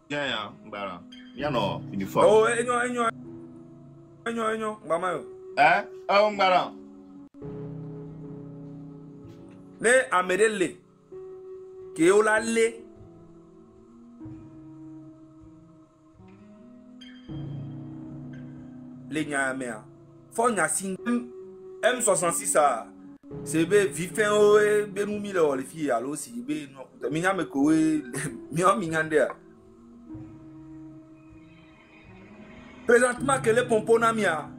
Yeah, mbara. Ya no uniform. Oh, enyo, mama yo. Oh, mbara. Ne amedele. Ke o la le. Le nyamea. Fo nya sing M66 a. C'est be vifin o be nou mi le o le fi alo si be no. Mi nya me ko we mi ngande a. Présentement, que les pompons namia,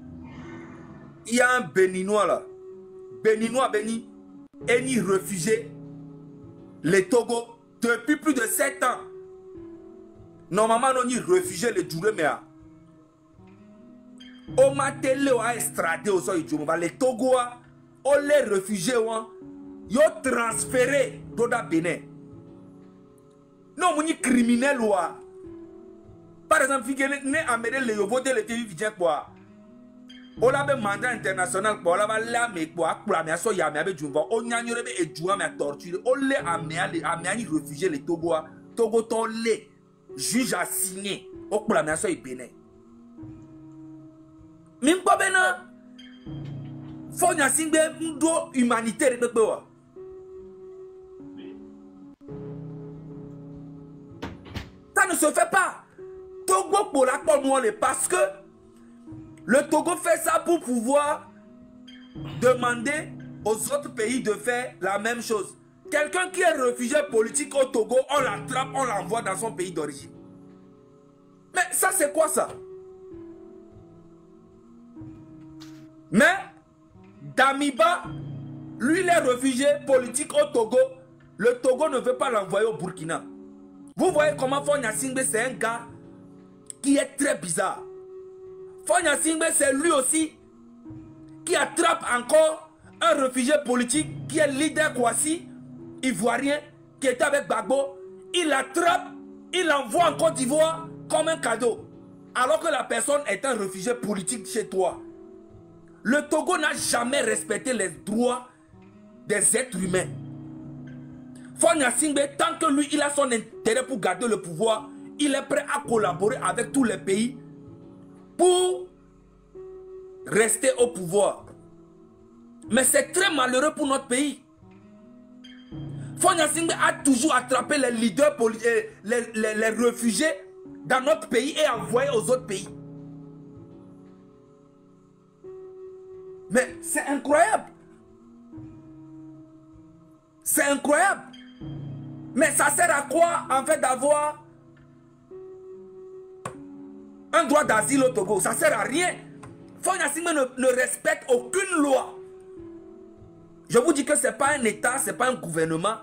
il y a un béninois là. Béninois béni, et ni réfugié, les Togo, depuis plus de 7 ans. Normalement, on y réfugié les Djoureméa. On m'a télé à extrader aux Djoureméa. Les Togo, on les réfugiés, ils ont transféré dans Bénin. Non, on y criminel. Par exemple, si vous avez le vote le TV quoi. On a un mandat international pour la mais quoi pour la maison ya mais avec Jumba on y a et Jumba mais torturé on les amené réfugiés les Togo Togo ton les juge a signé au pour la maison et Bénin. Même pas Bénin. Faut y a signé ndo humanitaire de quoi. Ça ne se fait pas. Togo pour la pomme parce que le Togo fait ça pour pouvoir demander aux autres pays de faire la même chose. Quelqu'un qui est réfugié politique au Togo, on l'attrape, on l'envoie dans son pays d'origine. Mais ça c'est quoi ça? Mais Damiba, lui il est réfugié politique au Togo. Le Togo ne veut pas l'envoyer au Burkina. Vous voyez comment Fonya Singbe c'est un gars qui est très bizarre. Fonya Singbe, c'est lui aussi qui attrape encore un réfugié politique qui est leader Kouassi, ivoirien, qui était avec Gbagbo. Il l'attrape, il l'envoie en Côte d'Ivoire comme un cadeau. Alors que la personne est un réfugié politique chez toi. Le Togo n'a jamais respecté les droits des êtres humains. Fonya Singbe, tant que lui, il a son intérêt pour garder le pouvoir, il est prêt à collaborer avec tous les pays pour rester au pouvoir. Mais c'est très malheureux pour notre pays. Fonya Singbe a toujours attrapé les leaders, les réfugiés dans notre pays et envoyé aux autres pays. Mais c'est incroyable. C'est incroyable. Mais ça sert à quoi en fait d'avoir un droit d'asile au Togo? Ça sert à rien. Fonya Singbe ne respecte aucune loi. Je vous dis que ce n'est pas un État, ce n'est pas un gouvernement.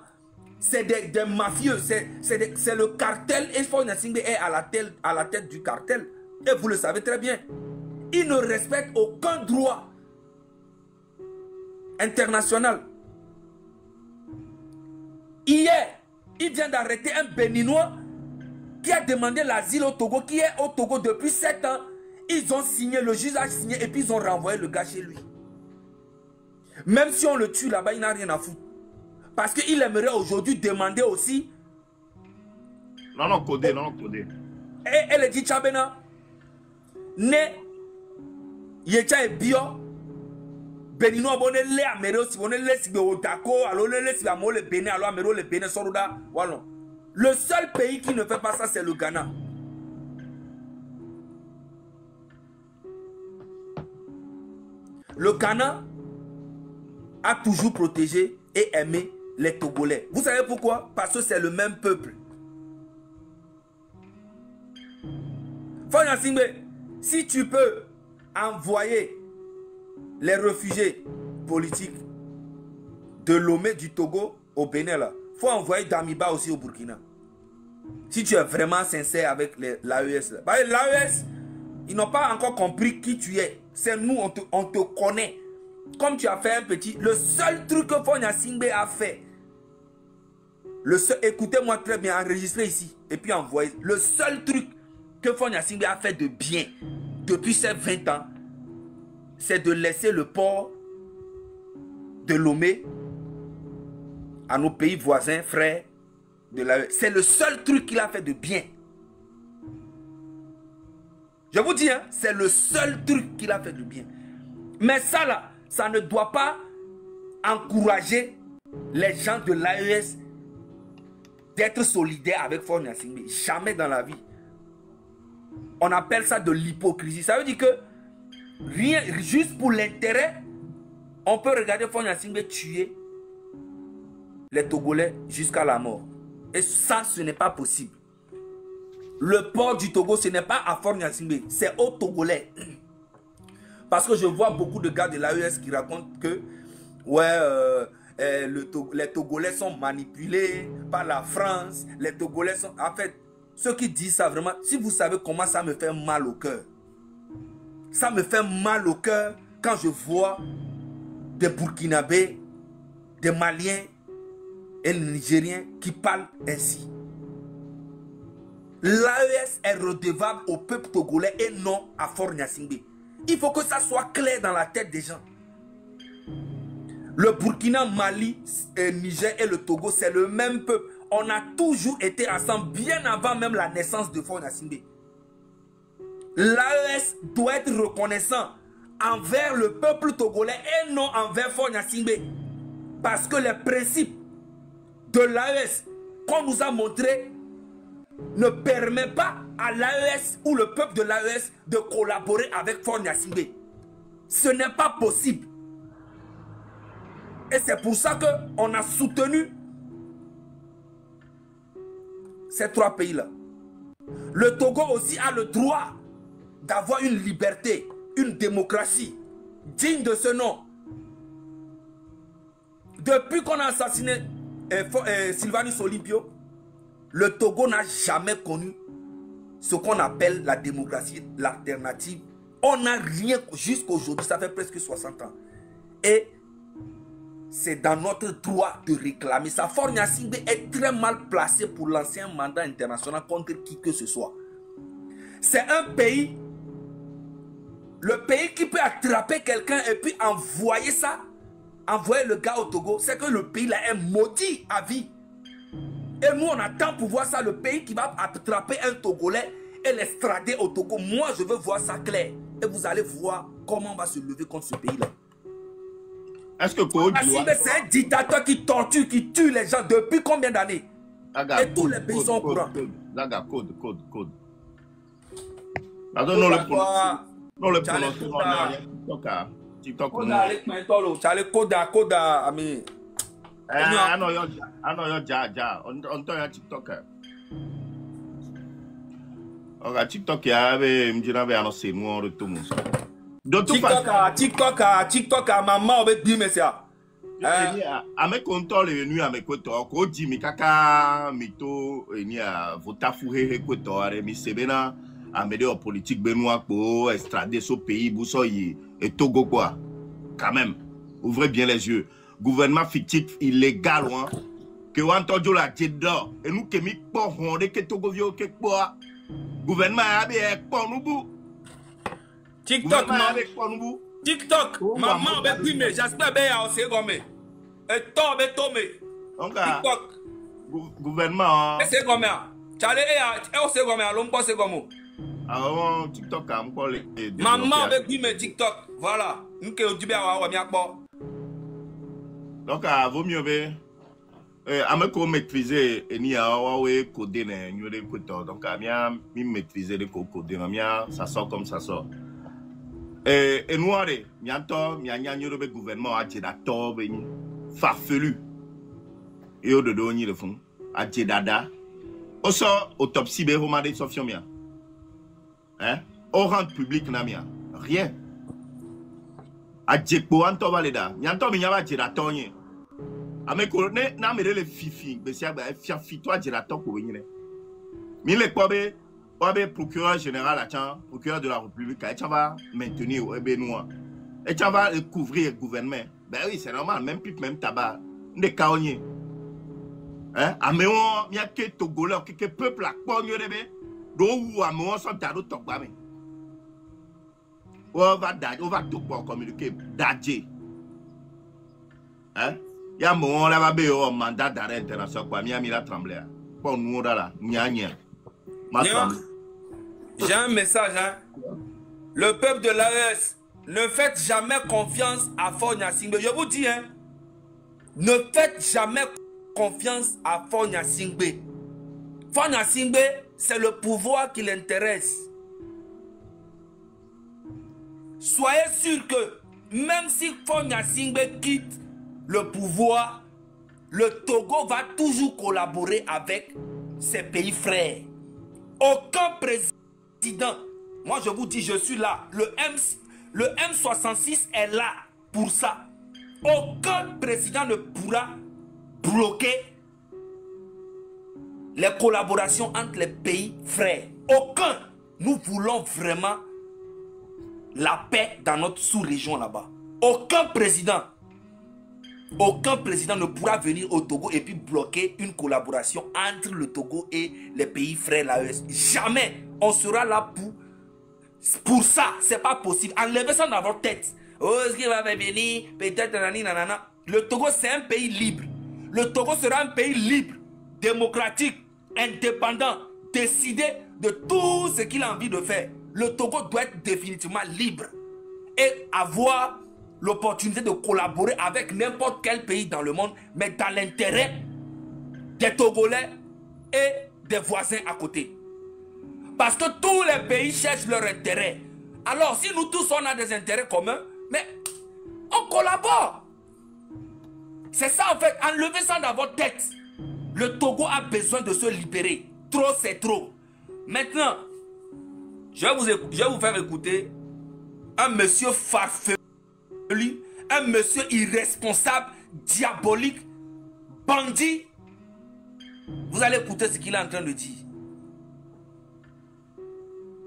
C'est des mafieux. C'est le cartel. Et Fonya Singbe est à la tête du cartel. Et vous le savez très bien. Il ne respecte aucun droit international. Hier, il vient d'arrêter un Béninois qui a demandé l'asile au Togo, qui est au Togo depuis 7 ans. Ils ont signé, le juge a signé et puis ils ont renvoyé le gars chez lui. Même si on le tue là-bas, il n'a rien à foutre. Parce qu'il aimerait aujourd'hui demander aussi. Non, codé. Et elle dit Tchabena, ne, Yecha et Bio, Béninois, on est les Améros, on est les Sibéotako, alors les Sibamo, les Bénin, alors Améro, les Bénin, Soroda, voilà. Le seul pays qui ne fait pas ça, c'est le Ghana. Le Ghana a toujours protégé et aimé les Togolais. Vous savez pourquoi? Parce que c'est le même peuple. Fonya Singbe, si tu peux envoyer les réfugiés politiques de Lomé du Togo au Bénin, il faut envoyer Damiba aussi au Burkina. Si tu es vraiment sincère avec l'AES. L'AES, ils n'ont pas encore compris qui tu es. C'est nous, on te connaît. Comme tu as fait un petit... Le seul truc que Fonya Singbe a fait, écoutez-moi très bien, enregistrez ici et puis envoyez. Le seul truc que Fonya Singbe a fait de bien depuis ces 20 ans, c'est de laisser le port de Lomé à nos pays voisins, frères. C'est le seul truc qu'il a fait de bien. Je vous dis, hein, c'est le seul truc qui l'a fait du bien. Mais ça là, ça ne doit pas encourager les gens de l'AES d'être solidaires avec Faure Gnassingbé. Jamais dans la vie. On appelle ça de l'hypocrisie. Ça veut dire que rien, juste pour l'intérêt, on peut regarder Faure Gnassingbé tuer les Togolais jusqu'à la mort. Et ça, ce n'est pas possible. Le port du Togo, ce n'est pas à Faure Gnassingbé, c'est aux Togolais. Parce que je vois beaucoup de gars de l'AES qui racontent que ouais, les Togolais sont manipulés par la France. Les Togolais sont... En fait, ceux qui disent ça vraiment, si vous savez comment ça me fait mal au cœur. Ça me fait mal au cœur quand je vois des Burkinabés, des Maliens et les Nigériens qui parlent ainsi. L'AES est redevable au peuple togolais et non à Faure Gnassingbé. Il faut que ça soit clair dans la tête des gens. Le Burkina, Mali, Niger et le Togo, c'est le même peuple. On a toujours été ensemble bien avant même la naissance de Faure Gnassingbé. L'AES doit être reconnaissant envers le peuple togolais et non envers Faure Gnassingbé. Parce que les principes de l'AES qu'on nous a montrés ne permet pas à l'AES ou le peuple de l'AES de collaborer avec Faure Gnassingbé. Ce n'est pas possible. Et c'est pour ça qu'on a soutenu ces trois pays-là. Le Togo aussi a le droit d'avoir une liberté, une démocratie digne de ce nom. Depuis qu'on a assassiné Sylvanus Olympio, le Togo n'a jamais connu ce qu'on appelle la démocratie, l'alternative. On n'a rien jusqu'à aujourd'hui, ça fait presque 60 ans. Et c'est dans notre droit de réclamer ça. Faure Gnassingbé est très mal placé pour l'ancien mandat international contre qui que ce soit. C'est un pays, le pays qui peut attraper quelqu'un et puis envoyer ça, envoyer le gars au Togo, c'est que le pays là est maudit à vie. Et nous on attend pour voir ça, le pays qui va attraper un Togolais et l'extrader au Togo. Moi je veux voir ça clair. Et vous allez voir comment on va se lever contre ce pays là. Est-ce que c'est un dictateur qui torture, qui tue les gens depuis combien d'années? Et tous les pays sont au courant. Code. Non, le prononcement. TikTok. Koda, ami. TikTok. TikTok, il y avait annoncé moi de tout le monde. TikTok, maman, on va dire, mais ça. Ame contrôle nu ame koto ko di mi kaka mito ni a vota fuhe koto are mi sebena ame de politique benoît pour extrader ce pays boussoyi et Togo quoi. Quand même, ouvrez bien les yeux. Gouvernement fictif illégal hein que on entendu la dedans et nous que mi po honde que Togo vio que quoi. Gouvernement a bien pour nous. TikTok, TikTok, maman, mais j'espère bien aussi comme et toi, TikTok, gouvernement, c'est comme ça. Charlie, c'est comme ça, l'homme c'est comme ça. TikTok, maman, avec lui, mais TikTok, voilà. Nous qui au Dubé, on va bien pas. Donc, vaut mieux bien. Ameko maîtriser et ni a ouais coder ne nyore koto donc amia mi maîtriser le coder amia ça sort comme ça sort. Et noire, mianto, mianya nyorobe gouvernement a djedato beni farfelu. Et au dodo ni le fond a djedada. Oso autopsie be romade sofiomia. Hein? Au rang public na mia. Rien. A djekpo anto valeda. Mianto minyaba djedato ni. Ameko ne na mere le fifi besia ba fiafi toi djedato ko wenye. Mi le kobe Obe procureur général attend, procureur de la République, et ça va maintenir au Benoît. Et ça va couvrir le gouvernement. Ben oui, c'est normal, même pipe, même tabac. Des caoniers. Hein? Améon, il y a que Togolais, que peuple à quoi on y donc, Améon, sont à l'autre Togolais. On va tout pour communiquer. Dadje. Hein? Il y a un moment là, il y a un mandat d'arrêt international, quoi. Il y a mis tremblé. Pour nous, là, il y a j'ai un message, hein. Le peuple de l'AES, ne faites jamais confiance à Faure Gnassingbé. Je vous dis, hein, ne faites jamais confiance à Faure Gnassingbé. Faure Gnassingbé, c'est le pouvoir qui l'intéresse. Soyez sûr que même si Faure Gnassingbé quitte le pouvoir, le Togo va toujours collaborer avec ses pays frères. Aucun président, moi je vous dis, je suis là, le M66 est là pour ça. Aucun président ne pourra bloquer les collaborations entre les pays frères. Aucun. Nous voulons vraiment la paix dans notre sous-région là-bas. Aucun président ne pourra venir au Togo et puis bloquer une collaboration entre le Togo et les pays frères l'AES. Jamais. On sera là pour ça. C'est pas possible. Enlevez ça dans votre tête. Oh, est-ce qu'il va venir? Peut-être nanana. Le Togo, c'est un pays libre. Le Togo sera un pays libre, démocratique, indépendant, décider de tout ce qu'il a envie de faire. Le Togo doit être définitivement libre et avoir l'opportunité de collaborer avec n'importe quel pays dans le monde, mais dans l'intérêt des Togolais et des voisins à côté. Parce que tous les pays cherchent leur intérêt. Alors, si nous tous on a des intérêts communs, mais on collabore. C'est ça en fait, enlevez ça dans votre tête. Le Togo a besoin de se libérer. Trop, c'est trop. Maintenant, je vais vous faire écouter un monsieur farfelu, un monsieur irresponsable, diabolique, bandit. Vous allez écouter ce qu'il est en train de dire.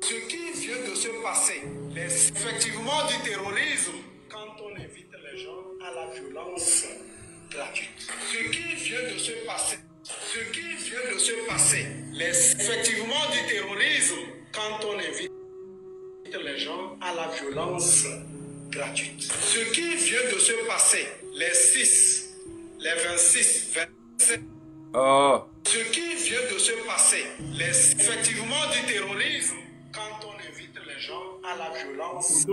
Ce qui vient de se passer, effectivement du terrorisme, quand on invite les gens à la violence gratuite. Ce qui vient de se passer, effectivement du terrorisme, quand on invite les gens à la violence gratuite. Ce qui vient de se passer, les 6, les 26, 27. Oh. Ce qui vient de se passer, effectivement du terrorisme, quand on invite les gens à la violence.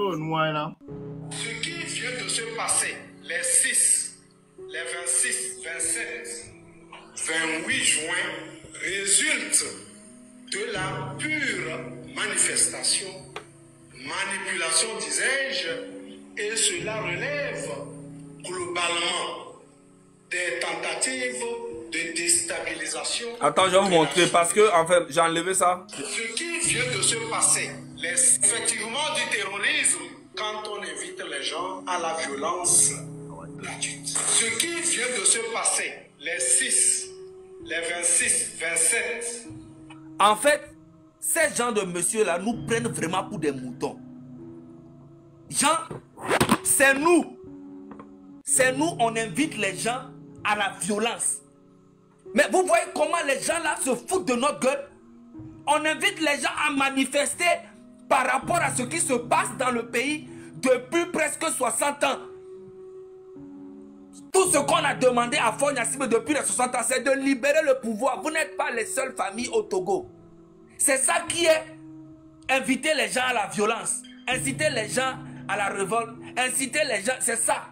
Ce qui vient de se passer, les 6, les 26, 27, 28 juin, résulte de la pure manifestation, manipulation, disais-je, et cela relève globalement des tentatives de déstabilisation. Attends, je vais vous montrer parce que en fait, j'ai enlevé ça. Ce qui vient de se passer, effectivement du terrorisme, quand on invite les gens à la violence gratuite. Ce qui vient de se passer, les 6, les 26, 27. En fait, ces gens de monsieur-là nous prennent vraiment pour des moutons. Jean, c'est nous. C'est nous, on invite les gens à la violence. Mais vous voyez comment les gens là se foutent de notre gueule. On invite les gens à manifester par rapport à ce qui se passe dans le pays depuis presque 60 ans. Tout ce qu'on a demandé à Faure Gnassingbé depuis les 60 ans, c'est de libérer le pouvoir. Vous n'êtes pas les seules familles au Togo. C'est ça qui est inviter les gens à la violence, inciter les gens à la révolte, inciter les gens, c'est ça.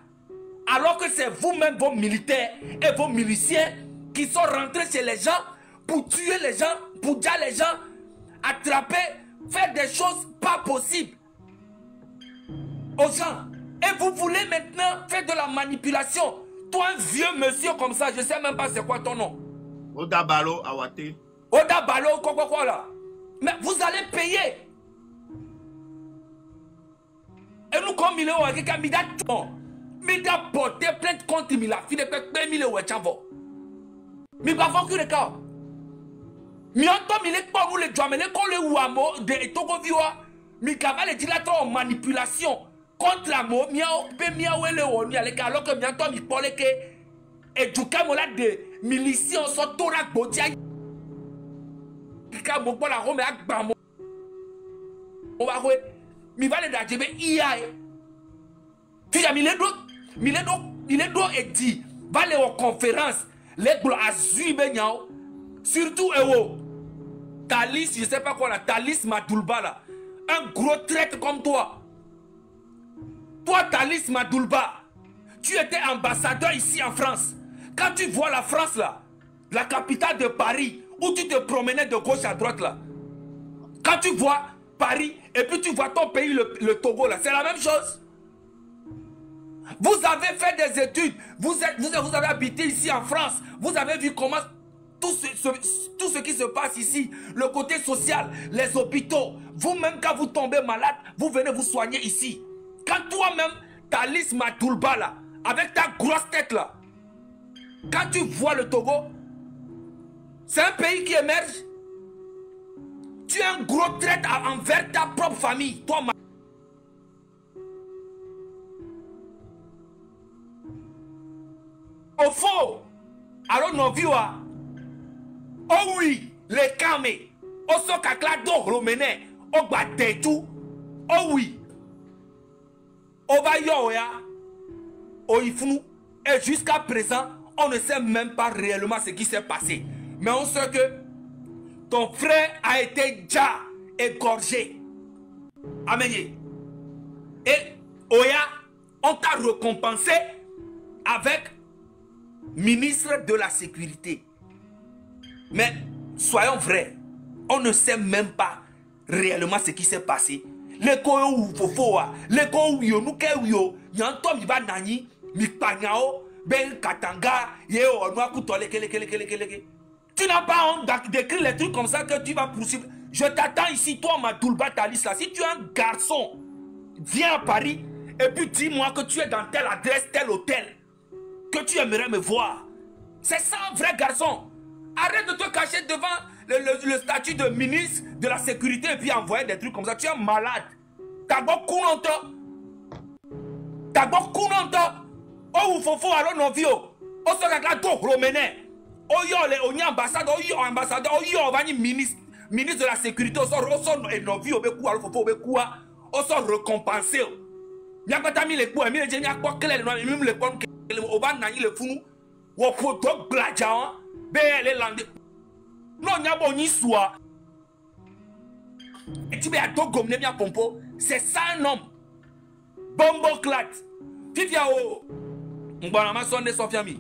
Alors que c'est vous-même, vos militaires et vos miliciens qui sont rentrés chez les gens pour tuer les gens, pour dire les gens, attraper, faire des choses pas possibles aux gens. Et vous voulez maintenant faire de la manipulation. Toi, un vieux monsieur comme ça, je ne sais même pas c'est quoi ton nom. Oda Balo Awate. Oda Balo, quoi là. Mais vous allez payer. Et nous, comme il est au Agika, il a porté plainte contre lui. Il a fait des paiements au Wechavo. Mais pas faut que le cas. Mais en tant qu'il est pas où les Djamele, quand le Ouamo de Togo Viwa, mais qu'avant les dilateurs en manipulation contre la mot, miao, pe miao le oni, alors que bientôt il parle que et du cas mola de miliciens sont torak bodia. Kika bokbo la Rome ak bamo. On va jouer. Mi va le dajebe iae. Puis il est donc et dit va les aux conférences les gros azui benyao surtout Talis je sais pas quoi là Talis Matulba là un gros traître comme toi. Toi, Thalys Madoulba, tu étais ambassadeur ici en France. Quand tu vois la France là, la capitale de Paris, où tu te promenais de gauche à droite là, quand tu vois Paris et puis tu vois ton pays, le Togo là, c'est la même chose. Vous avez fait des études, vous avez habité ici en France, vous avez vu comment tout ce qui se passe ici, le côté social, les hôpitaux, vous-même quand vous tombez malade, vous venez vous soigner ici. Quand toi-même, Thalys Madoulba là, avec ta grosse tête là, quand tu vois le Togo, c'est un pays qui émerge. Tu es un gros traître envers ta propre famille, toi. Au fond, alors non viwa. Oh oui, les camés. Au sokakla do romene, au batetou. Oh oui. Au vayoya, au ifnou. Et jusqu'à présent, on ne sait même pas réellement ce qui s'est passé. Mais on sait que ton frère a été déjà égorgé. Amené. Et Oya, on t'a récompensé avec ministre de la sécurité. Mais soyons vrais, on ne sait même pas réellement ce qui s'est passé. Les koyo fofoa, les koyo nuke yo, nyantom iba nani, mikpanyao, ben katanga, yeo onwa kutole kele. Tu n'as pas honte d'écrire les trucs comme ça que tu vas poursuivre. Je t'attends ici, toi, Madoulba Thalys là. Si tu es un garçon, viens à Paris et puis dis-moi que tu es dans telle adresse, tel hôtel, que tu aimerais me voir. C'est ça un vrai garçon. Arrête de te cacher devant le statut de ministre de la sécurité et puis envoyer des trucs comme ça. Tu es malade. T'as beaucoup longtemps. T'as beaucoup longtemps. Oh, fofo, alors non vio. Oh, ce gars-là, donc, romené. Oh, yo, on y ambassadeur, oh, yo, ambassadeur, oh, yo, on va y ministre de la sécurité. Oh, son, et non vio, bekou, alors, fofo, bekou, oh, son récompensé. N'y a pas d'amis les coups, mais il y a quoi que les noirs, même les pommes, au bas, n'a le fou. Ou pour toi, gladja, les landais. Non, n'y a pas ni soit. Et tu vas à toi, comme les pompo, c'est ça un homme. Bombo clat. Fifia, oh, on va la maçon de son famille.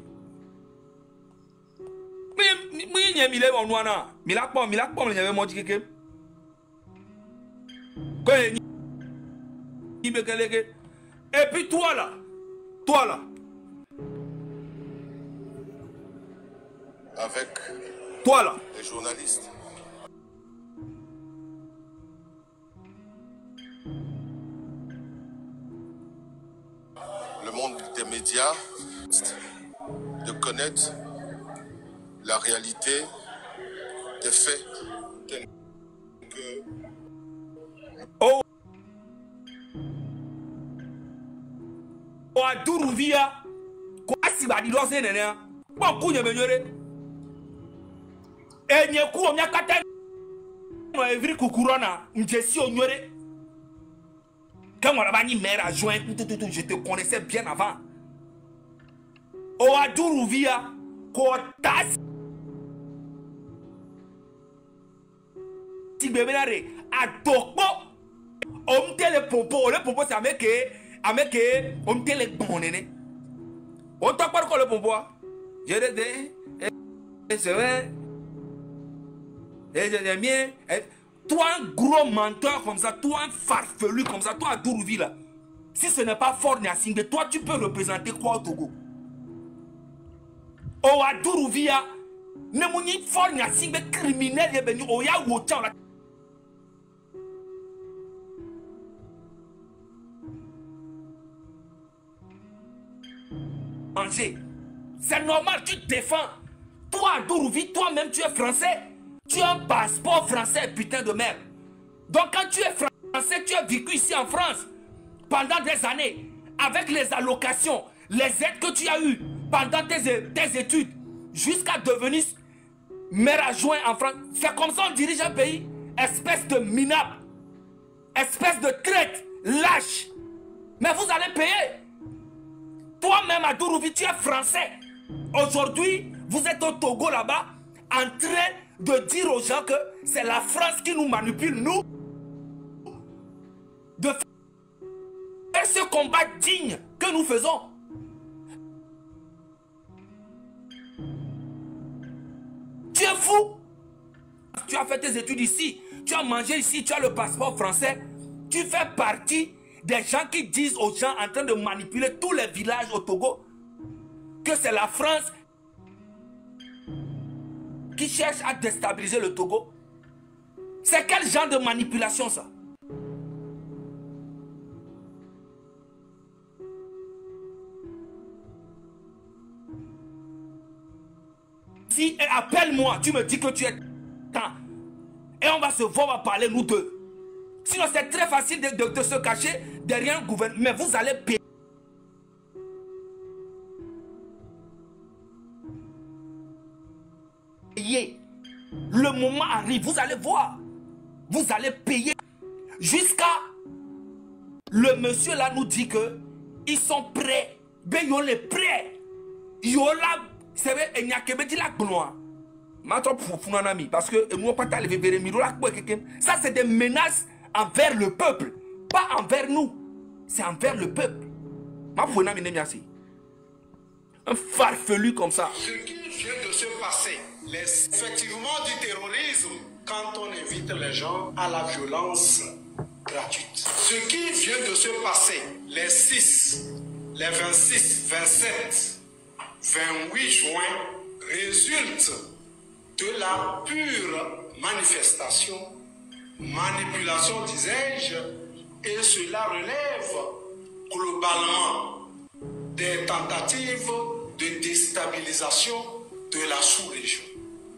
Mais il y a un noir, mais la pomme, il y avait mon dit que. Et puis toi là. Avec toi là. les journalistes. Le monde des médias, de connaître la réalité des faits. Oh, Adouruvia, quoi si va dire c'est néné, bon coup de meilleur. Et n'y a coup on y a quatre, on a vu coucourona, on jessi on yore. Quand on a banni mère à joint, je te connaissais bien avant. Oh Adouruvia, quoi tas. Si bébé n'arrête, à Tokpo, on te le popo c'est avec on te le bon néné. On t'a pas le popo. Je le dis, et c'est vrai. Et j'aime bien. Toi, un gros menteur comme ça, toi, un farfelu comme ça, toi, à Dourouvi là. Si ce n'est pas fort Niasingbe, toi, tu peux représenter quoi au Togo? Oh, à Dourouvi, ne mouni fort Niasingbe criminel, il est venu, oh, ya wotcha, là. C'est normal, tu te défends. Toi, à Dourouvi, toi-même, tu es français. Tu as un passeport français, putain de merde. Donc quand tu es français, tu as vécu ici en France pendant des années, avec les allocations, les aides que tu as eues pendant tes études, jusqu'à devenir maire adjoint en France. C'est comme ça qu'on dirige un pays. Espèce de minable, espèce de traite, lâche. Mais vous allez payer. Toi-même à Dourouvi, tu es français. Aujourd'hui, vous êtes au Togo là-bas, en train de dire aux gens que c'est la France qui nous manipule, nous. de faire ce combat digne que nous faisons. Tu es fou. Tu as fait tes études ici, tu as mangé ici, tu as le passeport français. Tu fais partie des gens qui disent aux gens en train de manipuler tous les villages au Togo que c'est la France qui cherche à déstabiliser le Togo. C'est quel genre de manipulation ça? Si appelle-moi, tu me dis que tu es temps et on va se voir, on va parler nous deux. Sinon c'est très facile de se cacher derrière un gouvernement, mais vous allez payer. Le moment arrive, vous allez voir. Vous allez payer. Jusqu'à le monsieur là nous dit que ils sont prêts. Ben ils sont prêts. Ils ont là, c'est vrai, il n'y a que dit la gloire. Parce que nous pas ça c'est des menaces envers le peuple, pas envers nous. C'est envers le peuple. Un farfelu comme ça. Ce qui vient de se passer, effectivement du terrorisme, quand on invite les gens à la violence gratuite. Ce qui vient de se passer, les 6, les 26, 27, 28 juin, résulte de la pure manifestation, manipulation, disais-je, et cela relève globalement des tentatives de déstabilisation de la sous-région.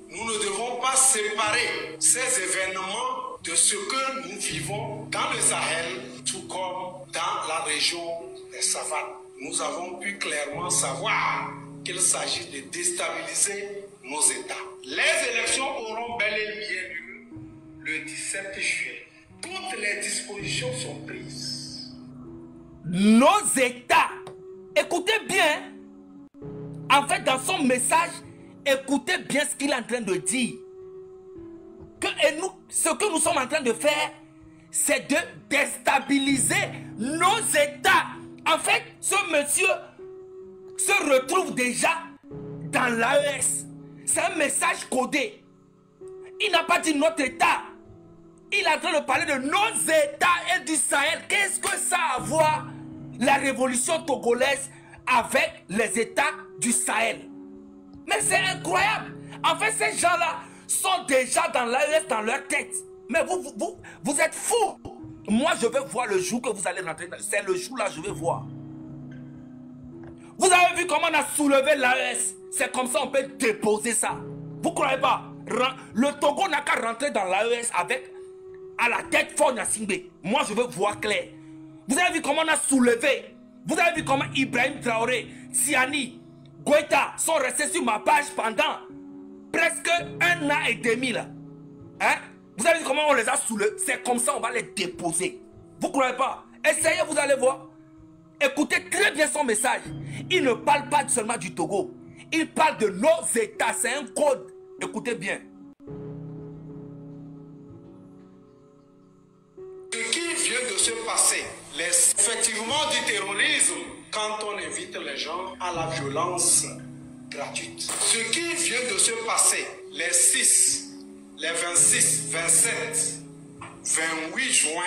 Nous ne devons pas séparer ces événements de ce que nous vivons dans le Sahel, tout comme dans la région des savanes. Nous avons pu clairement savoir qu'il s'agit de déstabiliser nos États. Les élections auront bel et bien lieu le 17 juillet. Toutes les dispositions sont prises. Nos États, écoutez bien, en fait dans son message, écoutez bien ce qu'il est en train de dire. Ce que nous sommes en train de faire, c'est de déstabiliser nos États. En fait, ce monsieur se retrouve déjà dans l'AES. C'est un message codé. Il n'a pas dit notre État. Il est en train de parler de nos États et du Sahel. Qu'est-ce que ça a à voir, la révolution togolaise, avec les États du Sahel? Mais c'est incroyable. En fait, ces gens-là sont déjà dans l'AES, dans leur tête. Mais vous êtes fous. Moi, je vais voir le jour que vous allez rentrer. C'est le jour-là, je vais voir. Vous avez vu comment on a soulevé l'AES? C'est comme ça on peut déposer ça. Vous ne croyez pas? Le Togo n'a qu'à rentrer dans l'AES avec à la tête Faure Gnassingbé. Moi, je veux voir clair. Vous avez vu comment on a soulevé? Vous avez vu comment Ibrahim Traoré, Siani, Goïta sont restés sur ma page pendant presque 1 an et demi là. Hein? Vous avez vu comment on les a soulevés? C'est comme ça on va les déposer. Vous ne croyez pas? Essayez, vous allez voir. Écoutez très bien son message. Il ne parle pas seulement du Togo. Il parle de nos États. C'est un code. Écoutez bien. Ce qui vient de se passer, effectivement du terrorisme, quand on invite les gens à la violence gratuite. Ce qui vient de se passer, les 6, les 26, 27, 28 juin,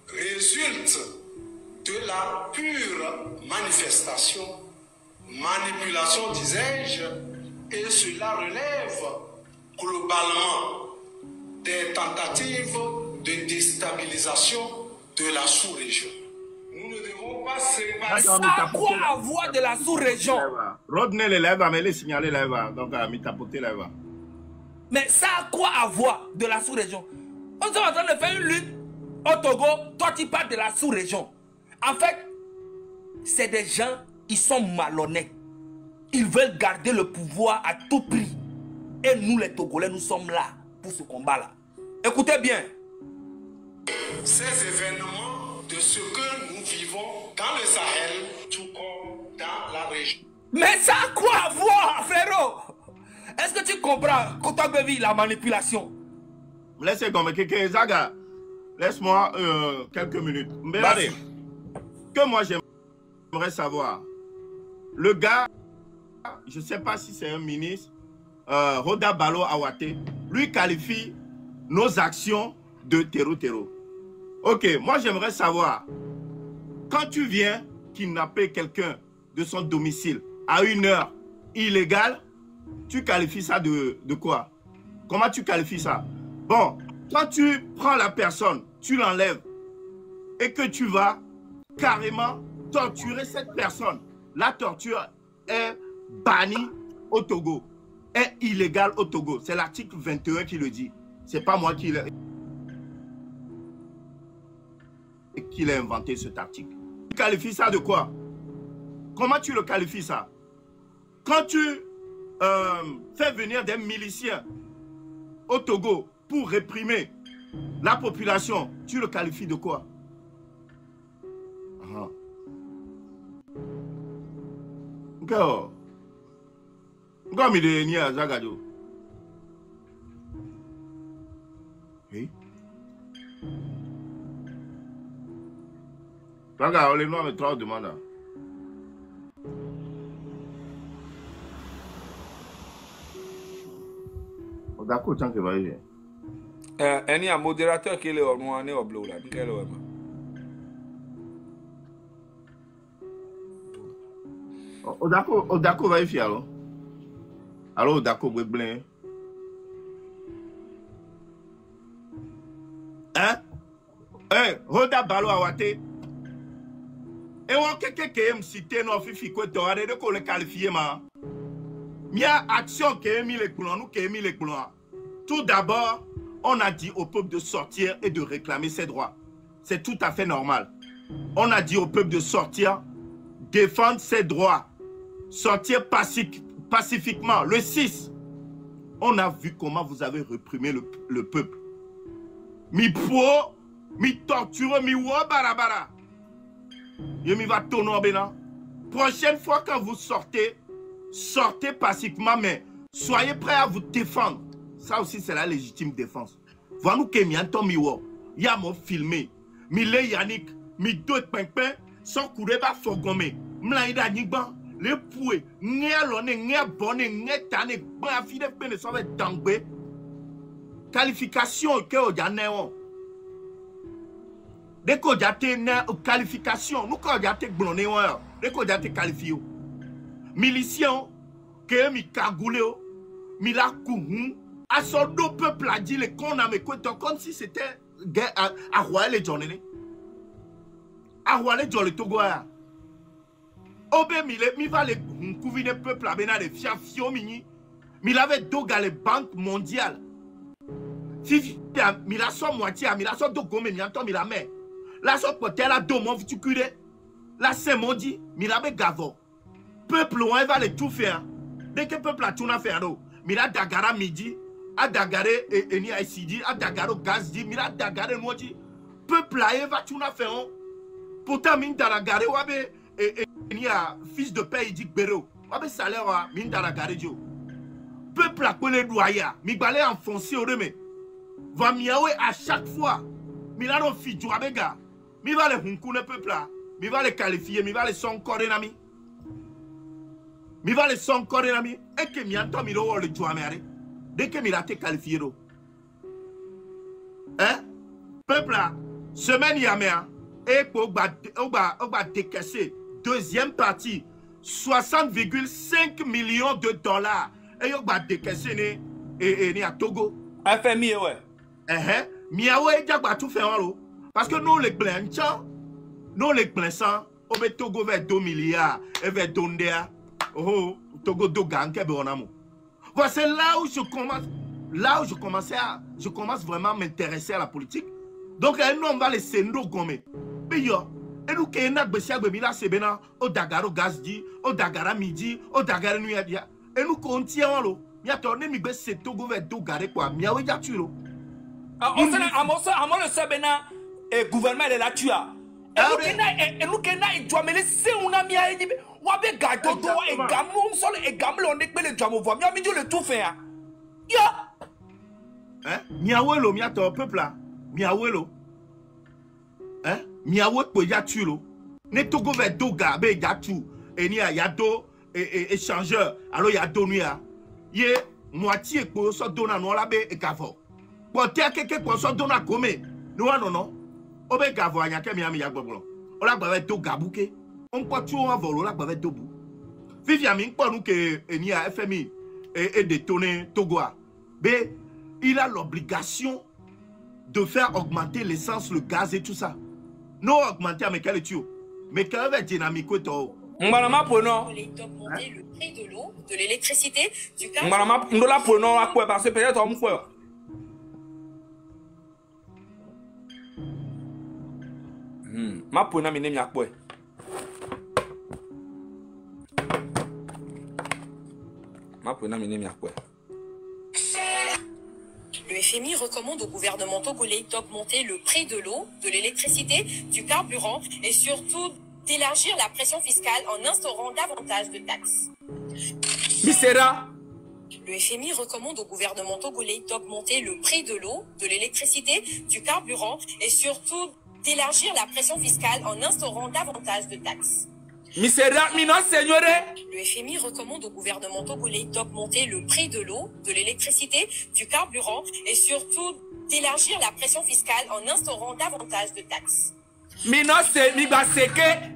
résulte de la pure manifestation, manipulation, disais-je, et cela relève globalement des tentatives de déstabilisation de la sous-région. Nous ne devons pas séparer. Ça a quoi à voir de la sous-région? Rodney les lèvres, mais les signaler lèvres. Donc, mi tapoter lèvres. Mais ça a quoi à voir de la sous-région? On est en train de faire une lutte au Togo. Toi, tu parles de la sous-région. En fait, c'est des gens, ils sont malhonnêtes. Ils veulent garder le pouvoir à tout prix. Et nous, les Togolais, nous sommes là pour ce combat-là. Écoutez bien. Ces événements de ce que nous vivons dans le Sahel, tout comme dans la région. Mais ça a quoi à voir, frérot? Est-ce que tu comprends, Kotabevi, la manipulation? Laissez comme quelqu'un Zaga. laisse-moi quelques minutes. Regardez, que moi j'aimerais savoir. Le gars, je ne sais pas si c'est un ministre, Roda Balo Awate, lui qualifie nos actions de terreau. Ok, moi j'aimerais savoir, quand tu viens kidnapper quelqu'un de son domicile à une heure illégale, tu qualifies ça de quoi? Comment tu qualifies ça? Bon, quand tu prends la personne, tu l'enlèves et que tu vas carrément torturer cette personne, la torture est bannie au Togo, est illégale au Togo. C'est l'article 21 qui le dit. C'est pas moi qui l'ai inventé cet article. Tu qualifies ça de quoi? Comment tu le qualifies ça? Quand tu fais venir des miliciens au Togo pour réprimer la population, tu le qualifies de quoi? Comme il est né à Zagado. Oui. Regarde, les noirs me trop demandent. D'accord, tant que va y Any a modérateur qui est au noir né au bleu là. Quel est D'accord, va y faire alors. Alors, d'accord, vous blanc. Hein? Eh, Roda Balo Awate. Et on quelqu'un me cité non fifi quoi t'auras de qu'on le qualifier ma. Mia action qui est mis les coulons, nous qui est mis les coulons. Tout d'abord, on a dit au peuple de sortir et de réclamer ses droits. C'est tout à fait normal. On a dit au peuple de sortir, défendre ses droits, sortir pacifiquement. Le 6, on a vu comment vous avez réprimé le peuple. Mi po, mi torture, mi wa barabara. Je mi va tourner en bénin. Prochaine fois quand vous sortez, sortez pacifiquement, mais soyez prêts à vous défendre. Ça aussi, c'est la légitime défense. Voilà que mi anton mi wo, ya mo filmé, mi le Yannick, mi do pempe, sans courir ba fogomé, mlaïda nigban, le poué, n'y'a l'onné, n'y'a bonné, n'y'a tanné, ba fide pene ça va dangbe. Qualification que o janéon. Dès qu'on a une qualification, nous quand on a été blonné, dès qu'on a été qualifié, miliciens, que mi cagoulé, mi la kouhou, à son dos peuple a dit les qu'on a mis comme si c'était à Royal et Johnny. À Royal et Johnny Togo. Obe mi va les couviner peuple à bena de fiafio mini, mi l'avait doga les banques mondiales. Si mi la so moitié, mi la so do gomé, mi entend mi la met. La so pote la do mon tu curé. La c'est mon dit, mi la be gavo. Peuple on va les tout faire. Dès que peuple a tout na faire do, mi la dagara midi, a dagare eni ICD, a dagaro gaz di, mi la dagare noji. Peuple a va tout na faire. Pourtant mi dagare wabe eni a fils de père il dit bero. Wabe salaire wa mi dagare jo. Peuple a collé doya, mi balé enfoncé au remé. Va miawe à chaque fois. Mi la non fi joabega. Mi va les hunkune peuple là. Mi va les qualifier, mi va les son corénami. Mi va les son corénami. Et que mi entend mi lo le joamere. Dès que mi la te qualifié do. Hein? Peuple là, semaine yamea. Et pour décaisser. Deuxième partie. 60,5 millions de dollars. Et yo ba décaisser ne à Togo. FMI ouais. Miawe jagba tout fait en parce que nous les blancs, nous les blancs, on va Togo vers 2 milliards et vers Dondea, oh Togo do gang que bonamo. Voilà c'est là où je commence vraiment à m'intéresser à la politique. Donc nous on va les sendo gomé. Mais yo, et nous qui n'a besia bebila sebena au dagaro gazdi, au dagara midi, au dagara nuit dia. Et nous continuons lo. Mia tourné mi be se Togo vers do gare quoi. Miawe jaturo. On le sait maintenant, le gouvernement est là, tu as. Et nous, il doit me laisser un ami à Edib. Wabe gâteau, et gamon, sol, et gamon, on est que le diamant voit. Mia, le tout fait. Ya! Hein? Miawelo, miato, peuple là. Miawelo. hein miawo po ya tulo ne Togo ve doga be ya tu eni ya do échangeur alors ya do nuya ye moitié po so dona no la be e gavo porter quelque po so dona come non obe gavo anya ke mi ya gbogbo o la gba ve doga buke on po tu on volo la gba ve dobu Vivian mi po nu ke eni a FMI et détonner Togoa. B, il a l'obligation de faire augmenter l'essence, le gaz et tout ça. Non augmenter mais quel est tu? Mais quand même dynamique to. Mbalama pono. D'augmenter le prix de l'eau, de l'électricité, du gaz. Mbalama ndola pono à quoi parce que peut-être on fait. Ma pona mi ne mi akpo. Le FMI recommande au gouvernement togolais d'augmenter le prix de l'eau, de l'électricité, du carburant et surtout d'élargir la pression fiscale en instaurant davantage de taxes. Misera. Le FMI recommande au gouvernement togolais d'augmenter le prix de l'eau, de l'électricité, du carburant et surtout d'élargir la pression fiscale en instaurant davantage de taxes. Misera, mino signore. Le FMI recommande au gouvernement togolais d'augmenter le prix de l'eau, de l'électricité, du carburant et surtout d'élargir la pression fiscale en instaurant davantage de taxes. Mino se mi ba seke.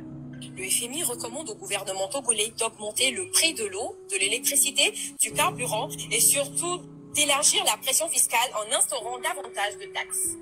Le FMI recommande au gouvernement togolais d'augmenter le prix de l'eau, de l'électricité, du carburant et surtout d'élargir la pression fiscale en instaurant davantage de taxes.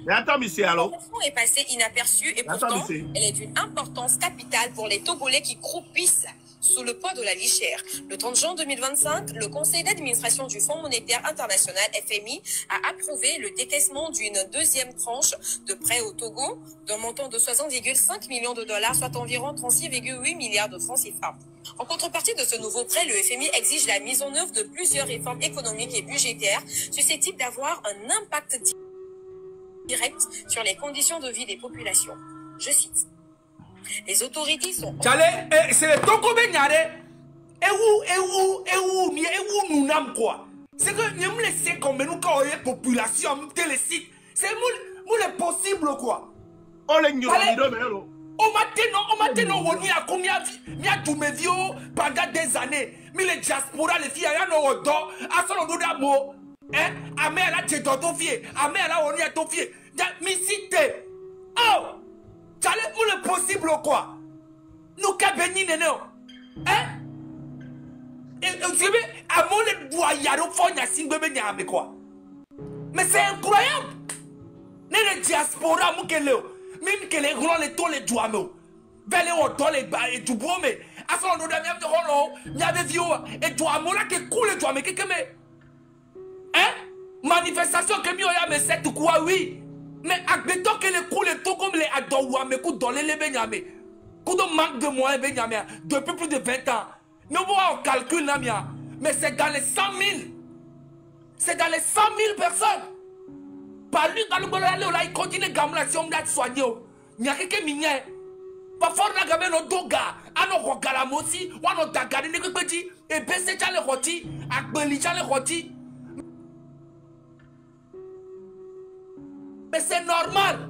Mais attends, monsieur, alors. La pression est passée inaperçue et pourtant, elle est d'une importance capitale pour les Togolais qui croupissent sous le poids de la vie chère. Le 30 juin 2025, le Conseil d'administration du Fonds monétaire international FMI a approuvé le décaissement d'une deuxième tranche de prêt au Togo d'un montant de 60,5 millions de dollars, soit environ 36,8 milliards de francs CFA. En contrepartie de ce nouveau prêt, le FMI exige la mise en œuvre de plusieurs réformes économiques et budgétaires susceptibles d'avoir un impact direct sur les conditions de vie des populations. Je cite. Les autorités sont... C'est le Togo Benyare. Nous n'avons quoi. C'est que nous laissons comme nous quand on est population, télécite. C'est le possible quoi. On les ignoره. On m'a dit non, on y a combien tous mes vieux pendant des années. Mais les diaspora, les filles, il y a un ordre. À son nom d'amour. Hein? Amé la tête ton fier. Amé la on y a ton fier. Misite. Oh! T'allais pour le possible ou quoi? Nous qu'à bénir non? Hein? Et vous savez, à mon le bois yaro fond y'a sing bébé n'y a mais quoi? Mais c'est incroyable! Les diaspora moukele, même que les grands les tons les doigts me. Vers les hauts les bas et tout beau mais à son nom d'ailleurs de rolo, n'y avait vieux et doigts moi là qui coule les doigts mais qu'est-ce que mais? Hein? Manifestation que mieux y'a mais c'est tout quoi oui? Mais admettons que les coups les tout comme les adoua mais coups dans les benyame. Coup de manque de moyens benyame depuis plus de 20 ans. Nous voyons on calcule là mais c'est dans les 100 000. C'est dans les 100 000 personnes. Par lui dans le bololé là il continue gamla si on doit soigner. Il y a quelqu'un mignon. Parfois on a gamé nos doga, à nos rogalamosi, ou à nos dagari ne petit et baisser les rôtis, à belli les rôtis. Mais c'est normal.